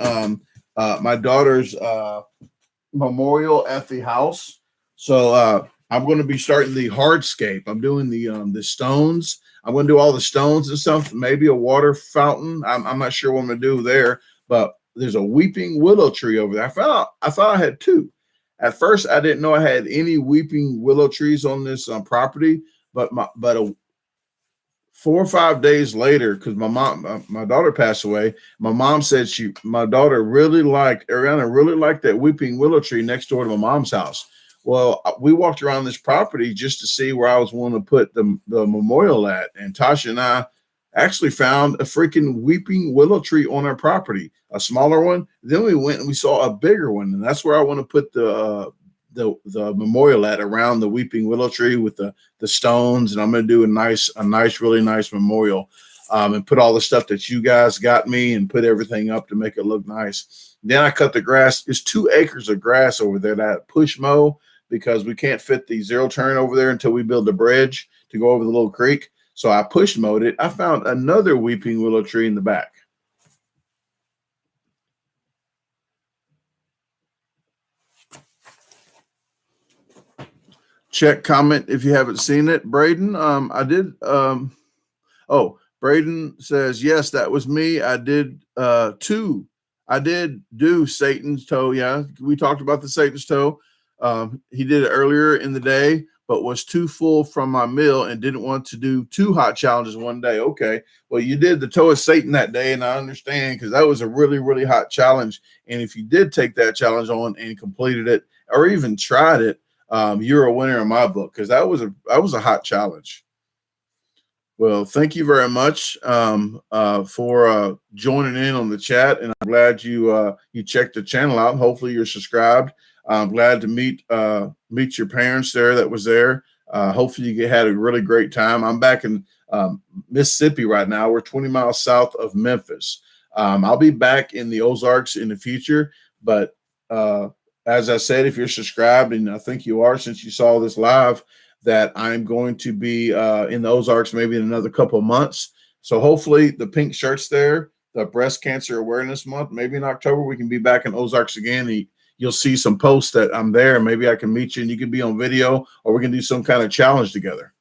memorial at the house. So I'm going to be starting the hardscape. I'm doing the stones. I'm going to do all the stones and stuff. Maybe a water fountain. I'm not sure what I'm going to do there, but there's a weeping willow tree over there. I thought I had two. At first, I didn't know I had any weeping willow trees on this property, but 4 or 5 days later, because my daughter passed away, my mom said my daughter Ariana really liked that weeping willow tree next door to my mom's house. Well, we walked around this property just to see where I was wanting to put the memorial at, and Tasha and I actually found a freaking weeping willow tree on our property, a smaller one. Then we went and we saw a bigger one, and that's where I want to put the memorial at, around the weeping willow tree with the stones. And I'm going to do a really nice memorial, and put all the stuff that you guys got me and put everything up to make it look nice. Then I cut the grass. There's 2 acres of grass over there that I push mow because we can't fit the zero turn over there until we build a bridge to go over the little creek. So I push mowed it. I found another weeping willow tree in the back. Check comment if you haven't seen it. Braden, I did. Braden says, yes, that was me. I did I did do Satan's toe. Yeah, we talked about the Satan's toe. He did it earlier in the day, but was too full from my meal and didn't want to do 2 hot challenges one day. Okay, well, you did the toe of Satan that day, and I understand, because that was a really, really hot challenge. And if you did take that challenge on and completed it, or even tried it, you're a winner in my book, because that was a hot challenge. Well, thank you very much for joining in on the chat, and I'm glad you checked the channel out. Hopefully, you're subscribed. I'm glad to meet your parents there that was there. Hopefully, you had a really great time. I'm back in Mississippi right now. We're 20 miles south of Memphis. I'll be back in the Ozarks in the future, but as I said, if you're subscribed, and I think you are since you saw this live, that I'm going to be in the Ozarks maybe in another couple of months. So hopefully the pink shirt's there, the Breast Cancer Awareness Month, maybe in October we can be back in Ozarks again. You'll see some posts that I'm there. Maybe I can meet you and you can be on video, or we can do some kind of challenge together.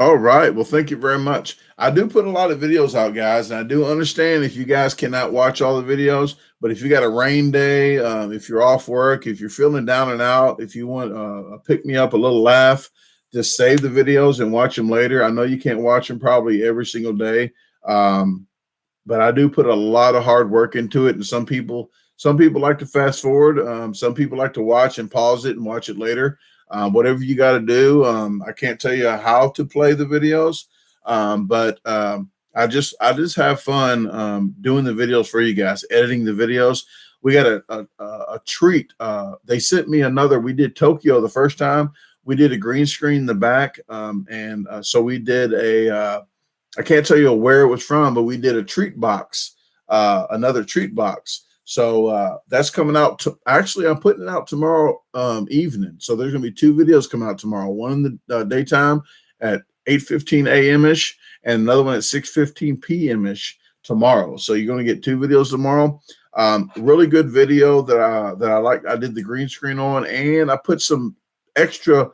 All right. Well, thank you very much. I do put a lot of videos out, guys, and I do understand if you guys cannot watch all the videos, but if you got a rain day, if you're off work, if you're feeling down and out, if you want a pick me up, a little laugh, just save the videos and watch them later. I know you can't watch them probably every single day, but I do put a lot of hard work into it. And some people like to fast forward. Some people like to watch and pause it and watch it later. Whatever you got to do. I can't tell you how to play the videos, but I just have fun doing the videos for you guys, editing the videos. We got a treat. They sent me another. We did Tokyo the first time. We did a green screen in the back, so we did a. I can't tell you where it was from, but we did a treat box, another treat box. So that's coming out. Actually, I'm putting it out tomorrow evening. So there's going to be 2 videos coming out tomorrow. One in the daytime at 8:15 a.m. ish, and another one at 6:15 p.m. ish tomorrow. So you're going to get 2 videos tomorrow. Really good video that I like. I did the green screen on, and I put some extra,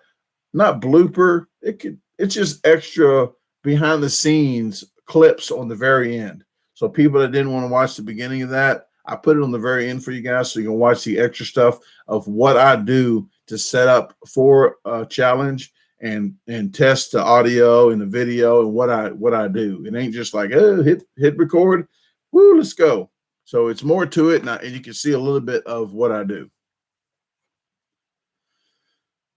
not blooper. It's just extra behind the scenes clips on the very end. So people that didn't want to watch the beginning of that, I put it on the very end for you guys so you can watch the extra stuff of what I do to set up for a challenge and test the audio and the video and what I do. It ain't just like, oh, hit record, woo, let's go. So it's more to it, and you can see a little bit of what I do.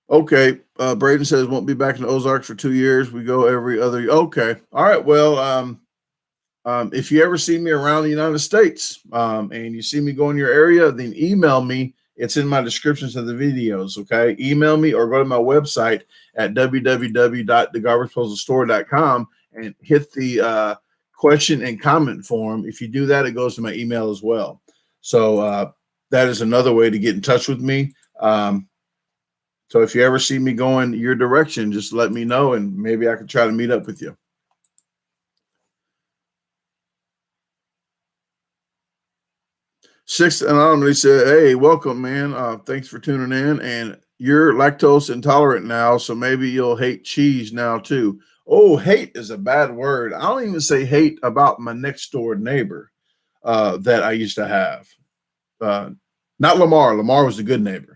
Okay, Braden says won't be back in the Ozarks for 2 years. We go every other. Okay, all right. Well, if you ever see me around the United States and you see me go in your area, then email me. It's in my descriptions of the videos. Okay, email me or go to my website at www.DaGarbageDisposal.com and hit the question and comment form. If you do that, it goes to my email as well. So that is another way to get in touch with me. So if you ever see me going your direction, just let me know, and maybe I can try to meet up with you. Sixth Anonymous said, hey, welcome, man. Thanks for tuning in. And you're lactose intolerant now, so maybe you'll hate cheese now too. Oh, hate is a bad word. I don't even say hate about my next door neighbor that I used to have. Not Lamar. Lamar was a good neighbor.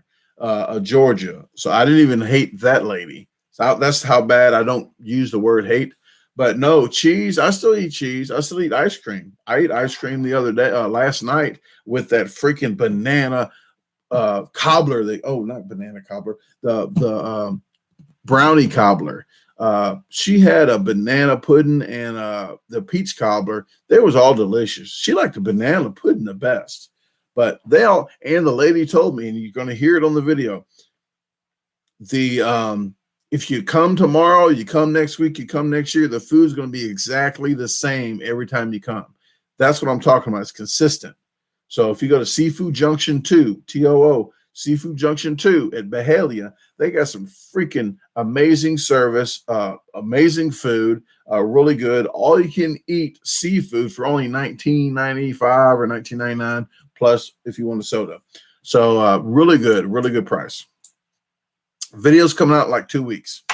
Georgia. So I didn't even hate that lady. So that's how bad I don't use the word hate. But no, cheese, I still eat cheese. I still eat ice cream. I ate ice cream the other day, last night with that freaking banana cobbler. Not banana cobbler, the brownie cobbler. She had a banana pudding and the peach cobbler. They was all delicious. She liked the banana pudding the best. But and the lady told me, and you're going to hear it on the video, if you come tomorrow, you come next week, you come next year, the food's going to be exactly the same every time you come. That's what I'm talking about. It's consistent. So if you go to Seafood Junction 2, TOO, Seafood Junction 2 at Byhalia, they got some freaking amazing service, amazing food, really good. All you can eat seafood for only $19.95 or $19.99 plus if you want a soda. So really good price. Videos coming out in like 2 weeks.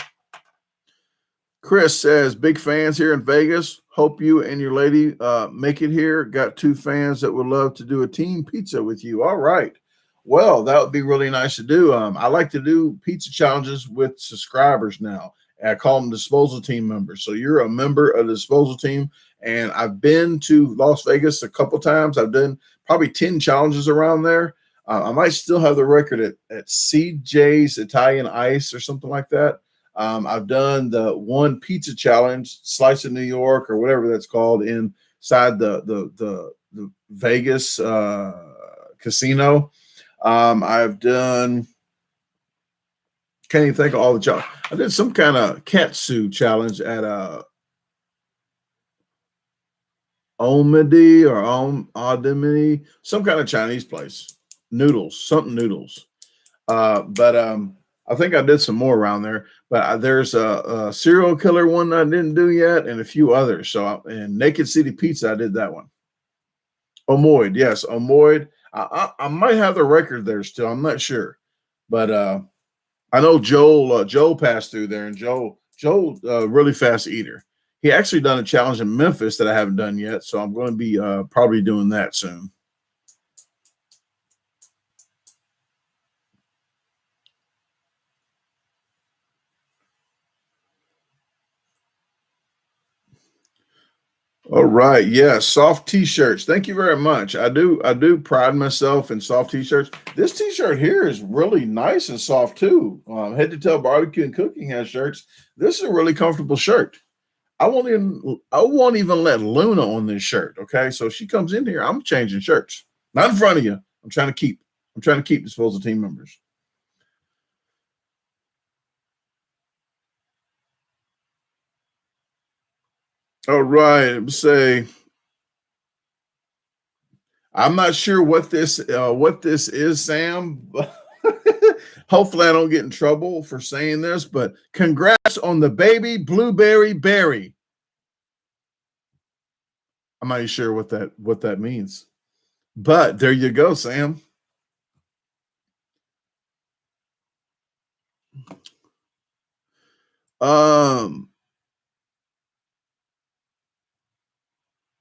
Chris says, big fans here in Vegas. Hope you and your lady make it here. Got 2 fans that would love to do a team pizza with you. All right. Well, that would be really nice to do. I like to do pizza challenges with subscribers now. I call them disposal team members. So you're a member of the disposal team. And I've been to Las Vegas a couple times. I've done probably 10 challenges around there. I might still have the record at CJ's Italian Ice or something like that. I've done the one pizza challenge, Slice of New York or whatever that's called, inside the Vegas casino. I've done, can't even think of all the challenges. I did some kind of katsu challenge at Omidi or Adimi, some kind of Chinese place. Something noodles. But I think I did some more around there. But there's a serial killer one I didn't do yet, and a few others. So, and Naked City Pizza, I did that one. Omoid, yes, Omoid. I might have the record there still. I'm not sure, but I know Joel passed through there, and Joel really fast eater. He actually done a challenge in Memphis that I haven't done yet, so I'm going to be probably doing that soon. All right, yes, soft t-shirts. Thank you very much. I do pride myself in soft t-shirts. This t-shirt here is really nice and soft too. Head to Tail Barbecue and Cooking has shirts. This is a really comfortable shirt. I won't even let Luna on this shirt. Okay, so if she comes in here, I'm changing shirts. Not in front of you. I'm trying to keep disposal team members. All right, say I'm not sure what this is, Sam. Hopefully, I don't get in trouble for saying this, but congrats on the baby blueberry berry. I'm not even sure what that means, but there you go, Sam.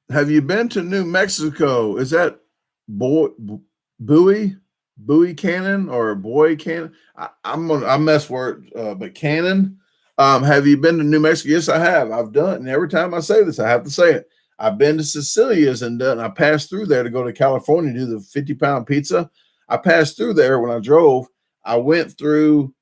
Have you been to New Mexico? Is that Bowie Cannon or Boy Cannon? I mess word, but Cannon. Have you been to New Mexico? Yes, I have. I've done it, and every time I say this, I have to say it. I've been to Cecilia's and I passed through there to go to California to do the 50-pound pizza. I passed through there when I drove. I went through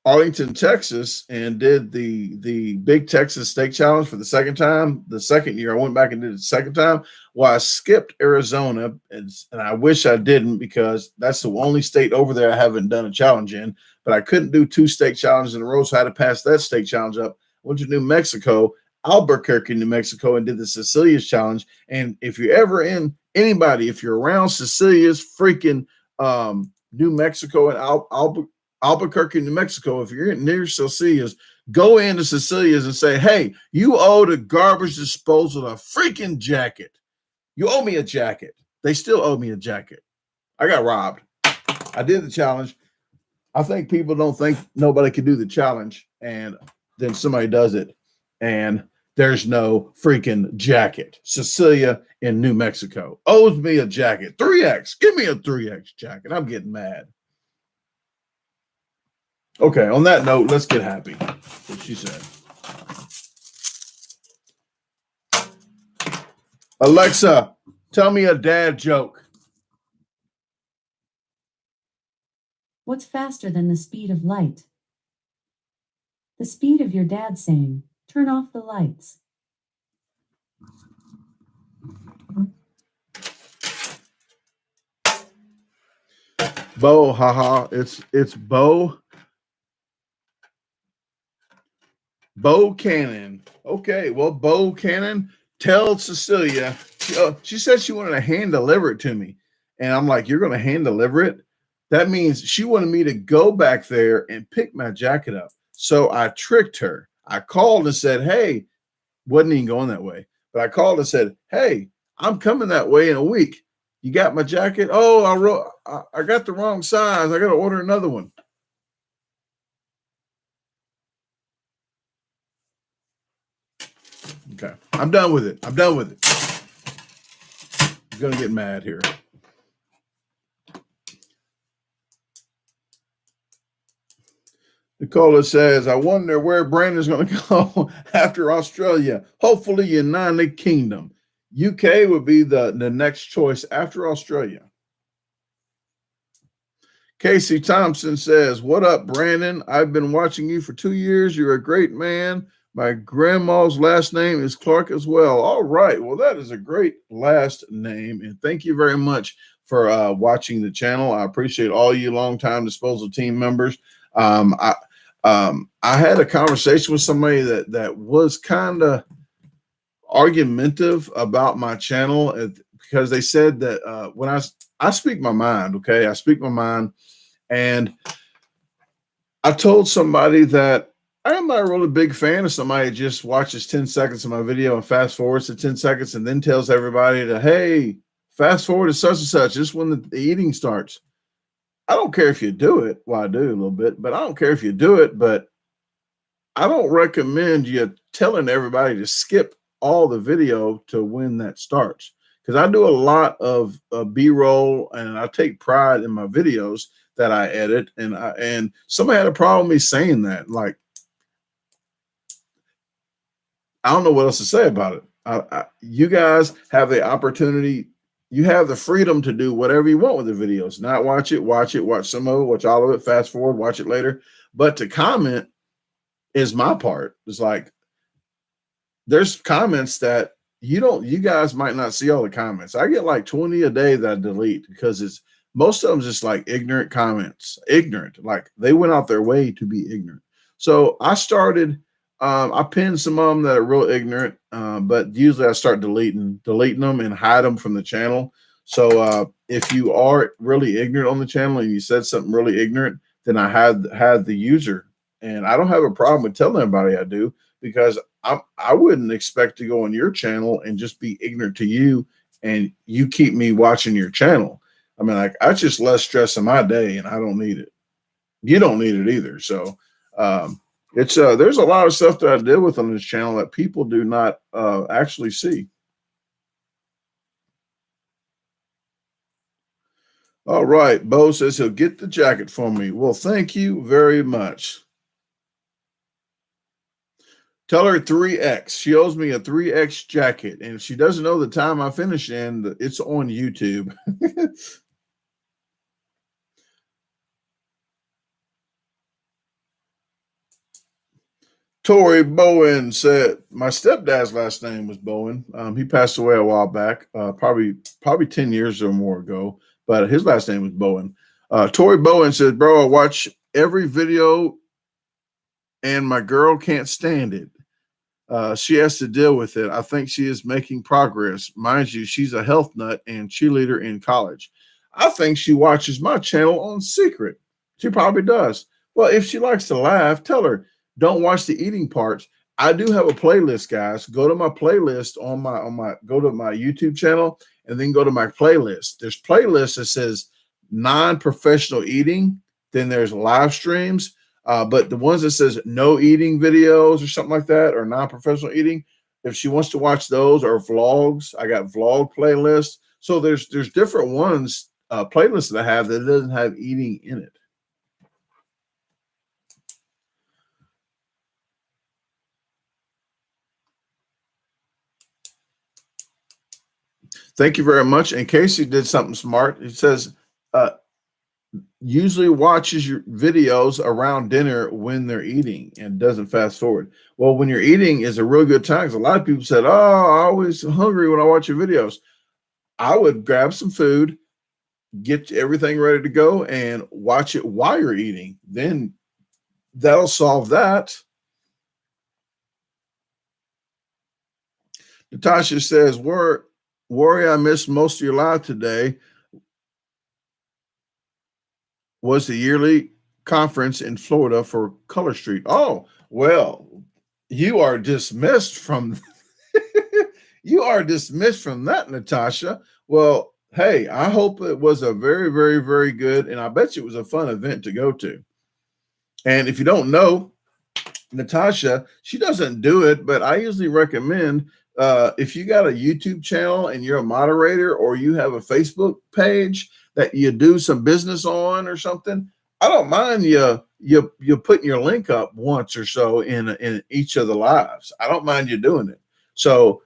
Arlington, Texas, and did the Big Texas Steak Challenge for the second time. The second year, I went back and did it the second time. Well, I skipped Arizona, and I wish I didn't because that's the only state over there I haven't done a challenge in. But I couldn't do 2 steak challenges in a row, so I had to pass that steak challenge up. Went to New Mexico, Albuquerque, New Mexico, and did the Cecilia's Challenge. And if you're ever in anybody, if you're around Cecilia's, freaking New Mexico and Albuquerque, New Mexico, if you're near Cecilia's, go into Cecilia's and say, hey, you owe the garbage disposal a freaking jacket. You owe me a jacket. They still owe me a jacket. I got robbed. I did the challenge. I think people don't think nobody can do the challenge, and then somebody does it, and there's no freaking jacket. Cecilia in New Mexico owes me a jacket. 3X. Give me a 3X jacket. I'm getting mad. Okay, on that note, let's get happy. What she said. Alexa, tell me a dad joke. What's faster than the speed of light? The speed of your dad saying, turn off the lights. Bo, haha. It's Bo Cannon. Okay, well, Bo Cannon, tell Cecilia. She said she wanted to hand deliver it to me. And I'm like, you're going to hand deliver it? That means she wanted me to go back there and pick my jacket up. So I tricked her. I called and said, hey, wasn't even going that way. But I called and said, hey, I'm coming that way in a week. You got my jacket? Oh, I got the wrong size. I got to order another one. Okay, I'm done with it. I'm going to get mad here. Nicola says, I wonder where Brandon's going to go after Australia. Hopefully United Kingdom. UK would be the next choice after Australia. Casey Thompson says, what up, Brandon? I've been watching you for 2 years. You're a great man. My grandma's last name is Clark as well. All right. Well, that is a great last name. And thank you very much for watching the channel. I appreciate all you longtime disposal team members. I had a conversation with somebody that was kind of argumentative about my channel because they said that when I speak my mind, okay, I speak my mind, and I told somebody that I'm not a really big fan of somebody that just watches 10 seconds of my video and fast forwards to 10 seconds and then tells everybody to, hey, fast forward to such and such. This is when the eating starts. I don't care if you do it. Well, I do a little bit, but I don't care if you do it. But I don't recommend you telling everybody to skip all the video to when that starts. Because I do a lot of B-roll and I take pride in my videos that I edit. And somebody had a problem with me saying that. Like, I don't know what else to say about it. You guys have the opportunity. You have the freedom to do whatever you want with the videos. Not watch it, watch some of it, watch all of it, fast forward, watch it later. But to comment is my part. It's like there's comments that you guys might not see all the comments. I get like 20 a day that I delete because it's most of them just like ignorant comments, ignorant, like they went out their way to be ignorant. So I started, I pinned some of them that are real ignorant, but usually I start deleting them and hide them from the channel. So if you are really ignorant on the channel and you said something really ignorant, then I had the user, and I don't have a problem with telling everybody I do, because I wouldn't expect to go on your channel and just be ignorant to you, and you keep me watching your channel. I mean, like, that's just less stress in my day, and I don't need it. You don't need it either. So it's there's a lot of stuff that I deal with on this channel that people do not actually see. All right, Bo says he'll get the jacket for me. Well, thank you very much. Tell her 3X. She owes me a 3X jacket. And if she doesn't know the time I finish in, it's on YouTube. Tori Bowen said, my stepdad's last name was Bowen. He passed away a while back, probably 10 years or more ago, but his last name was Bowen. Tori Bowen said, bro, I watch every video and my girl can't stand it. She has to deal with it. I think she is making progress. Mind you, she's a health nut and cheerleader in college. I think she watches my channel on secret. She probably does. Well, if she likes to laugh, tell her, don't watch the eating parts. I do have a playlist, guys. Go to my playlist go to my YouTube channel and then go to my playlist. There's playlists that says non-professional eating. Then there's live streams. But the ones that says no eating videos or something like that, or non-professional eating, if she wants to watch those, or vlogs, I got vlog playlists. So there's different ones, playlists that I have that doesn't have eating in it. Thank you very much. And Casey did something smart. He says, usually watches your videos around dinner when they're eating and doesn't fast forward. Well, when you're eating is a real good time. A lot of people said, oh, I'm always hungry when I watch your videos. I would grab some food, get everything ready to go, and watch it while you're eating. Then that'll solve that. Natasha says, worry I missed most of your live today. Was the yearly conference in Florida for Color Street. Oh, well, you are dismissed from you are dismissed from that, Natasha. Well, hey, I hope it was a very, very, very good, and I bet you it was a fun event to go to. And if you don't know, Natasha, she doesn't do it, but I usually recommend if you got a YouTube channel and you're a moderator, or you have a Facebook page that you do some business on or something, I don't mind you putting your link up once or so in each of the lives. I don't mind you doing it. So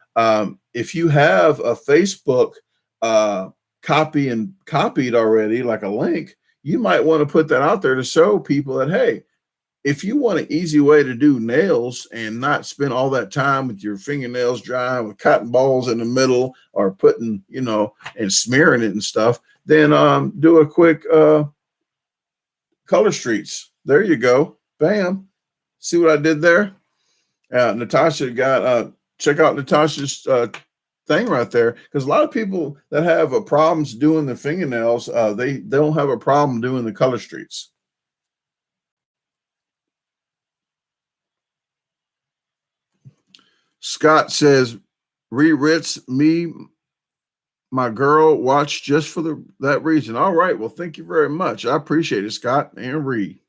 if you have a Facebook copied already, like a link, you might want to put that out there to show people that, hey, if you want an easy way to do nails and not spend all that time with your fingernails drying with cotton balls in the middle, or putting, and smearing it and stuff, then do a quick Color Streets. There you go. Bam. See what I did there? Natasha got, check out Natasha's thing right there, because a lot of people that have problems doing the fingernails, they don't have a problem doing the Color Streets. Scott says, Ritz, me, my girl, watch just for that reason. All right. Well, thank you very much. I appreciate it, Scott and Ree.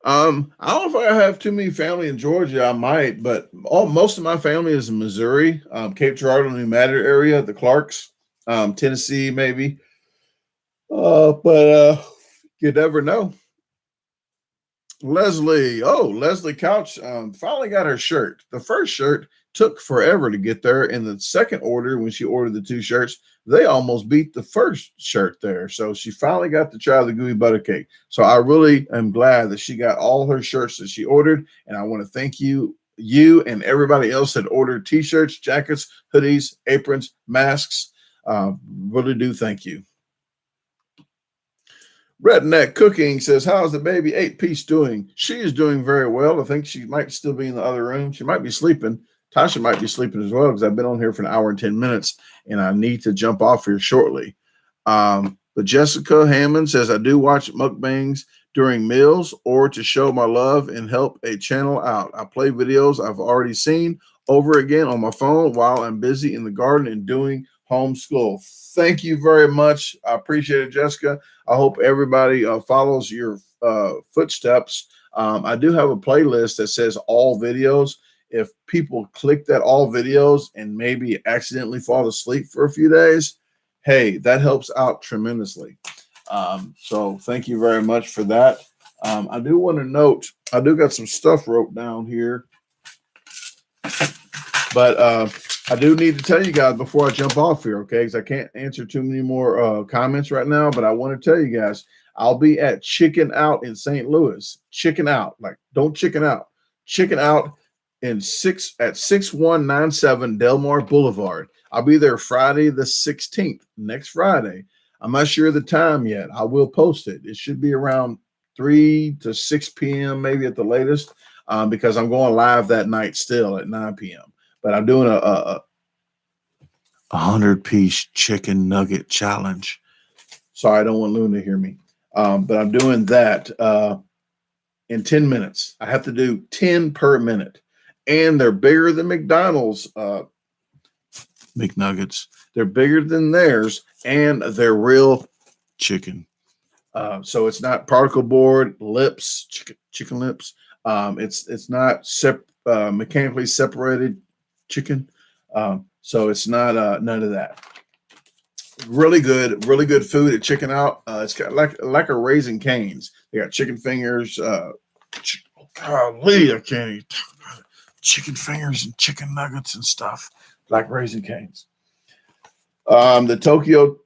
I don't know if I have too many family in Georgia. I might, but most of my family is in Missouri, Cape Girardeau, New Madrid area, the Clarks, Tennessee, maybe. But you never know. Leslie. Oh, Leslie Couch finally got her shirt. The first shirt took forever to get there. And the second order, when she ordered the 2 shirts, they almost beat the first shirt there. So she finally got to try the gooey butter cake. So I really am glad that she got all her shirts that she ordered. And I want to thank you and everybody else that ordered t-shirts, jackets, hoodies, aprons, masks. Really do thank you. Redneck Cooking says, how's the baby 8-piece doing? She is doing very well. I think she might still be in the other room. She might be sleeping. Tasha might be sleeping as well because I've been on here for an hour and 10 minutes and I need to jump off here shortly. But Jessica Hammond says, I do watch mukbangs during meals or to show my love and help a channel out. I play videos I've already seen over again on my phone while I'm busy in the garden and doing homeschool. Thank you very much. I appreciate it, Jessica. I hope everybody follows your footsteps. I do have a playlist that says all videos. If people click that all videos and maybe accidentally fall asleep for a few days, hey, that helps out tremendously. So thank you very much for that. I do want to note, I do got some stuff wrote down here, but I do need to tell you guys before I jump off here, okay? Because I can't answer too many more comments right now, but I want to tell you guys, I'll be at Chicken Out in St. Louis. Chicken Out, like don't chicken out. Chicken Out at 6197 Delmar Boulevard. I'll be there Friday the 16th, next Friday. I'm not sure of the time yet. I will post it. It should be around 3 to 6 p.m. maybe at the latest, because I'm going live that night still at 9 p.m. But I'm doing a 100-piece chicken nugget challenge. Sorry, I don't want Loon to hear me. But I'm doing that in 10 minutes. I have to do 10 per minute. And they're bigger than McDonald's McNuggets. They're bigger than theirs, and they're real chicken. So it's not particle board lips, chicken lips. It's not mechanically separated chicken. So it's not none of that. Really good food at Chicken Out. It's got like a Raising Cane's. They got chicken fingers. Golly, I can't even talk about it. Chicken fingers and chicken nuggets and stuff like Raising Cane's. The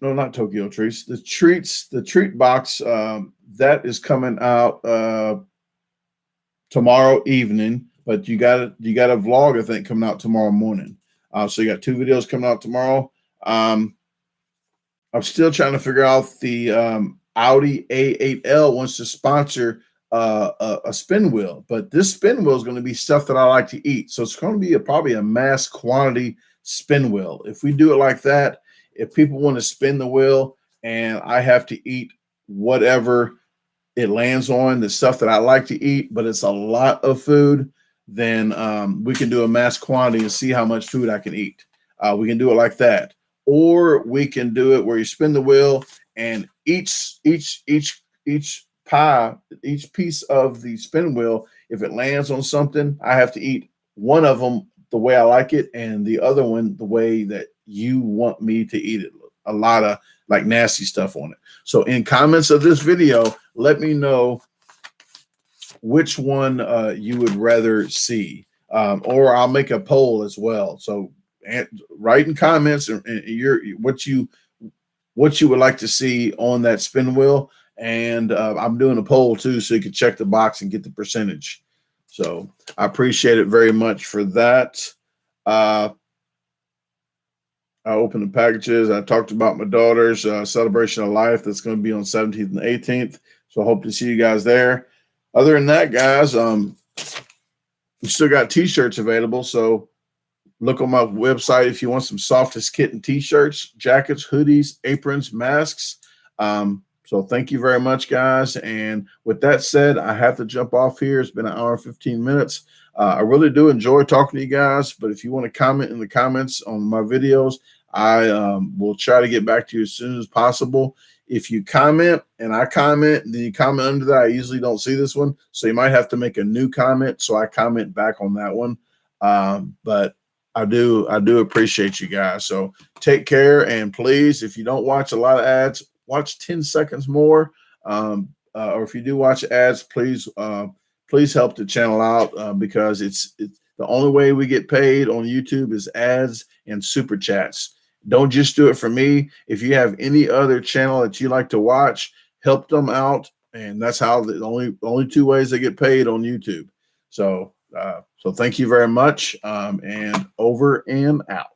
not Tokyo treats. The treat box that is coming out tomorrow evening, but you got a vlog I think coming out tomorrow morning. So you got 2 videos coming out tomorrow. I'm still trying to figure out the Audi A8L wants to sponsor a spin wheel, but this spin wheel is going to be stuff that I like to eat. So it's going to be probably a mass quantity spin wheel. If we do it like that, if people want to spin the wheel and I have to eat whatever it lands on, the stuff that I like to eat, but it's a lot of food, then we can do a mass quantity and see how much food I can eat. We can do it like that. Or we can do it where you spin the wheel and each pie, each piece of the spin wheel, if it lands on something, I have to eat one of them the way I like it and the other one the way that you want me to eat it. A lot of like nasty stuff on it. So in comments of this video, let me know which one you would rather see, or I'll make a poll as well. So write in comments and what you would like to see on that spin wheel, and I'm doing a poll too, so you can check the box and get the percentage. So I appreciate it very much for that. I opened the packages. I talked about my daughter's celebration of life that's going to be on 17th and 18th. So I hope to see you guys there. Other than that, guys, we still got t-shirts available. So look on my website if you want some Softest Kitten t-shirts, jackets, hoodies, aprons, masks. So thank you very much, guys. And with that said, I have to jump off here. It's been an hour and 15 minutes. I really do enjoy talking to you guys. But if you want to comment in the comments on my videos, I will try to get back to you as soon as possible. If you comment and I comment, and then you comment under that, I usually don't see this one. So you might have to make a new comment so I comment back on that one. But I do appreciate you guys. So take care, and please, if you don't watch a lot of ads, watch 10 seconds more. or if you do watch ads, please help the channel out because it's the only way we get paid on YouTube is ads and super chats. Don't just do it for me. If you have any other channel that you like to watch, help them out, and that's how the only two ways they get paid on YouTube. So thank you very much, and over and out.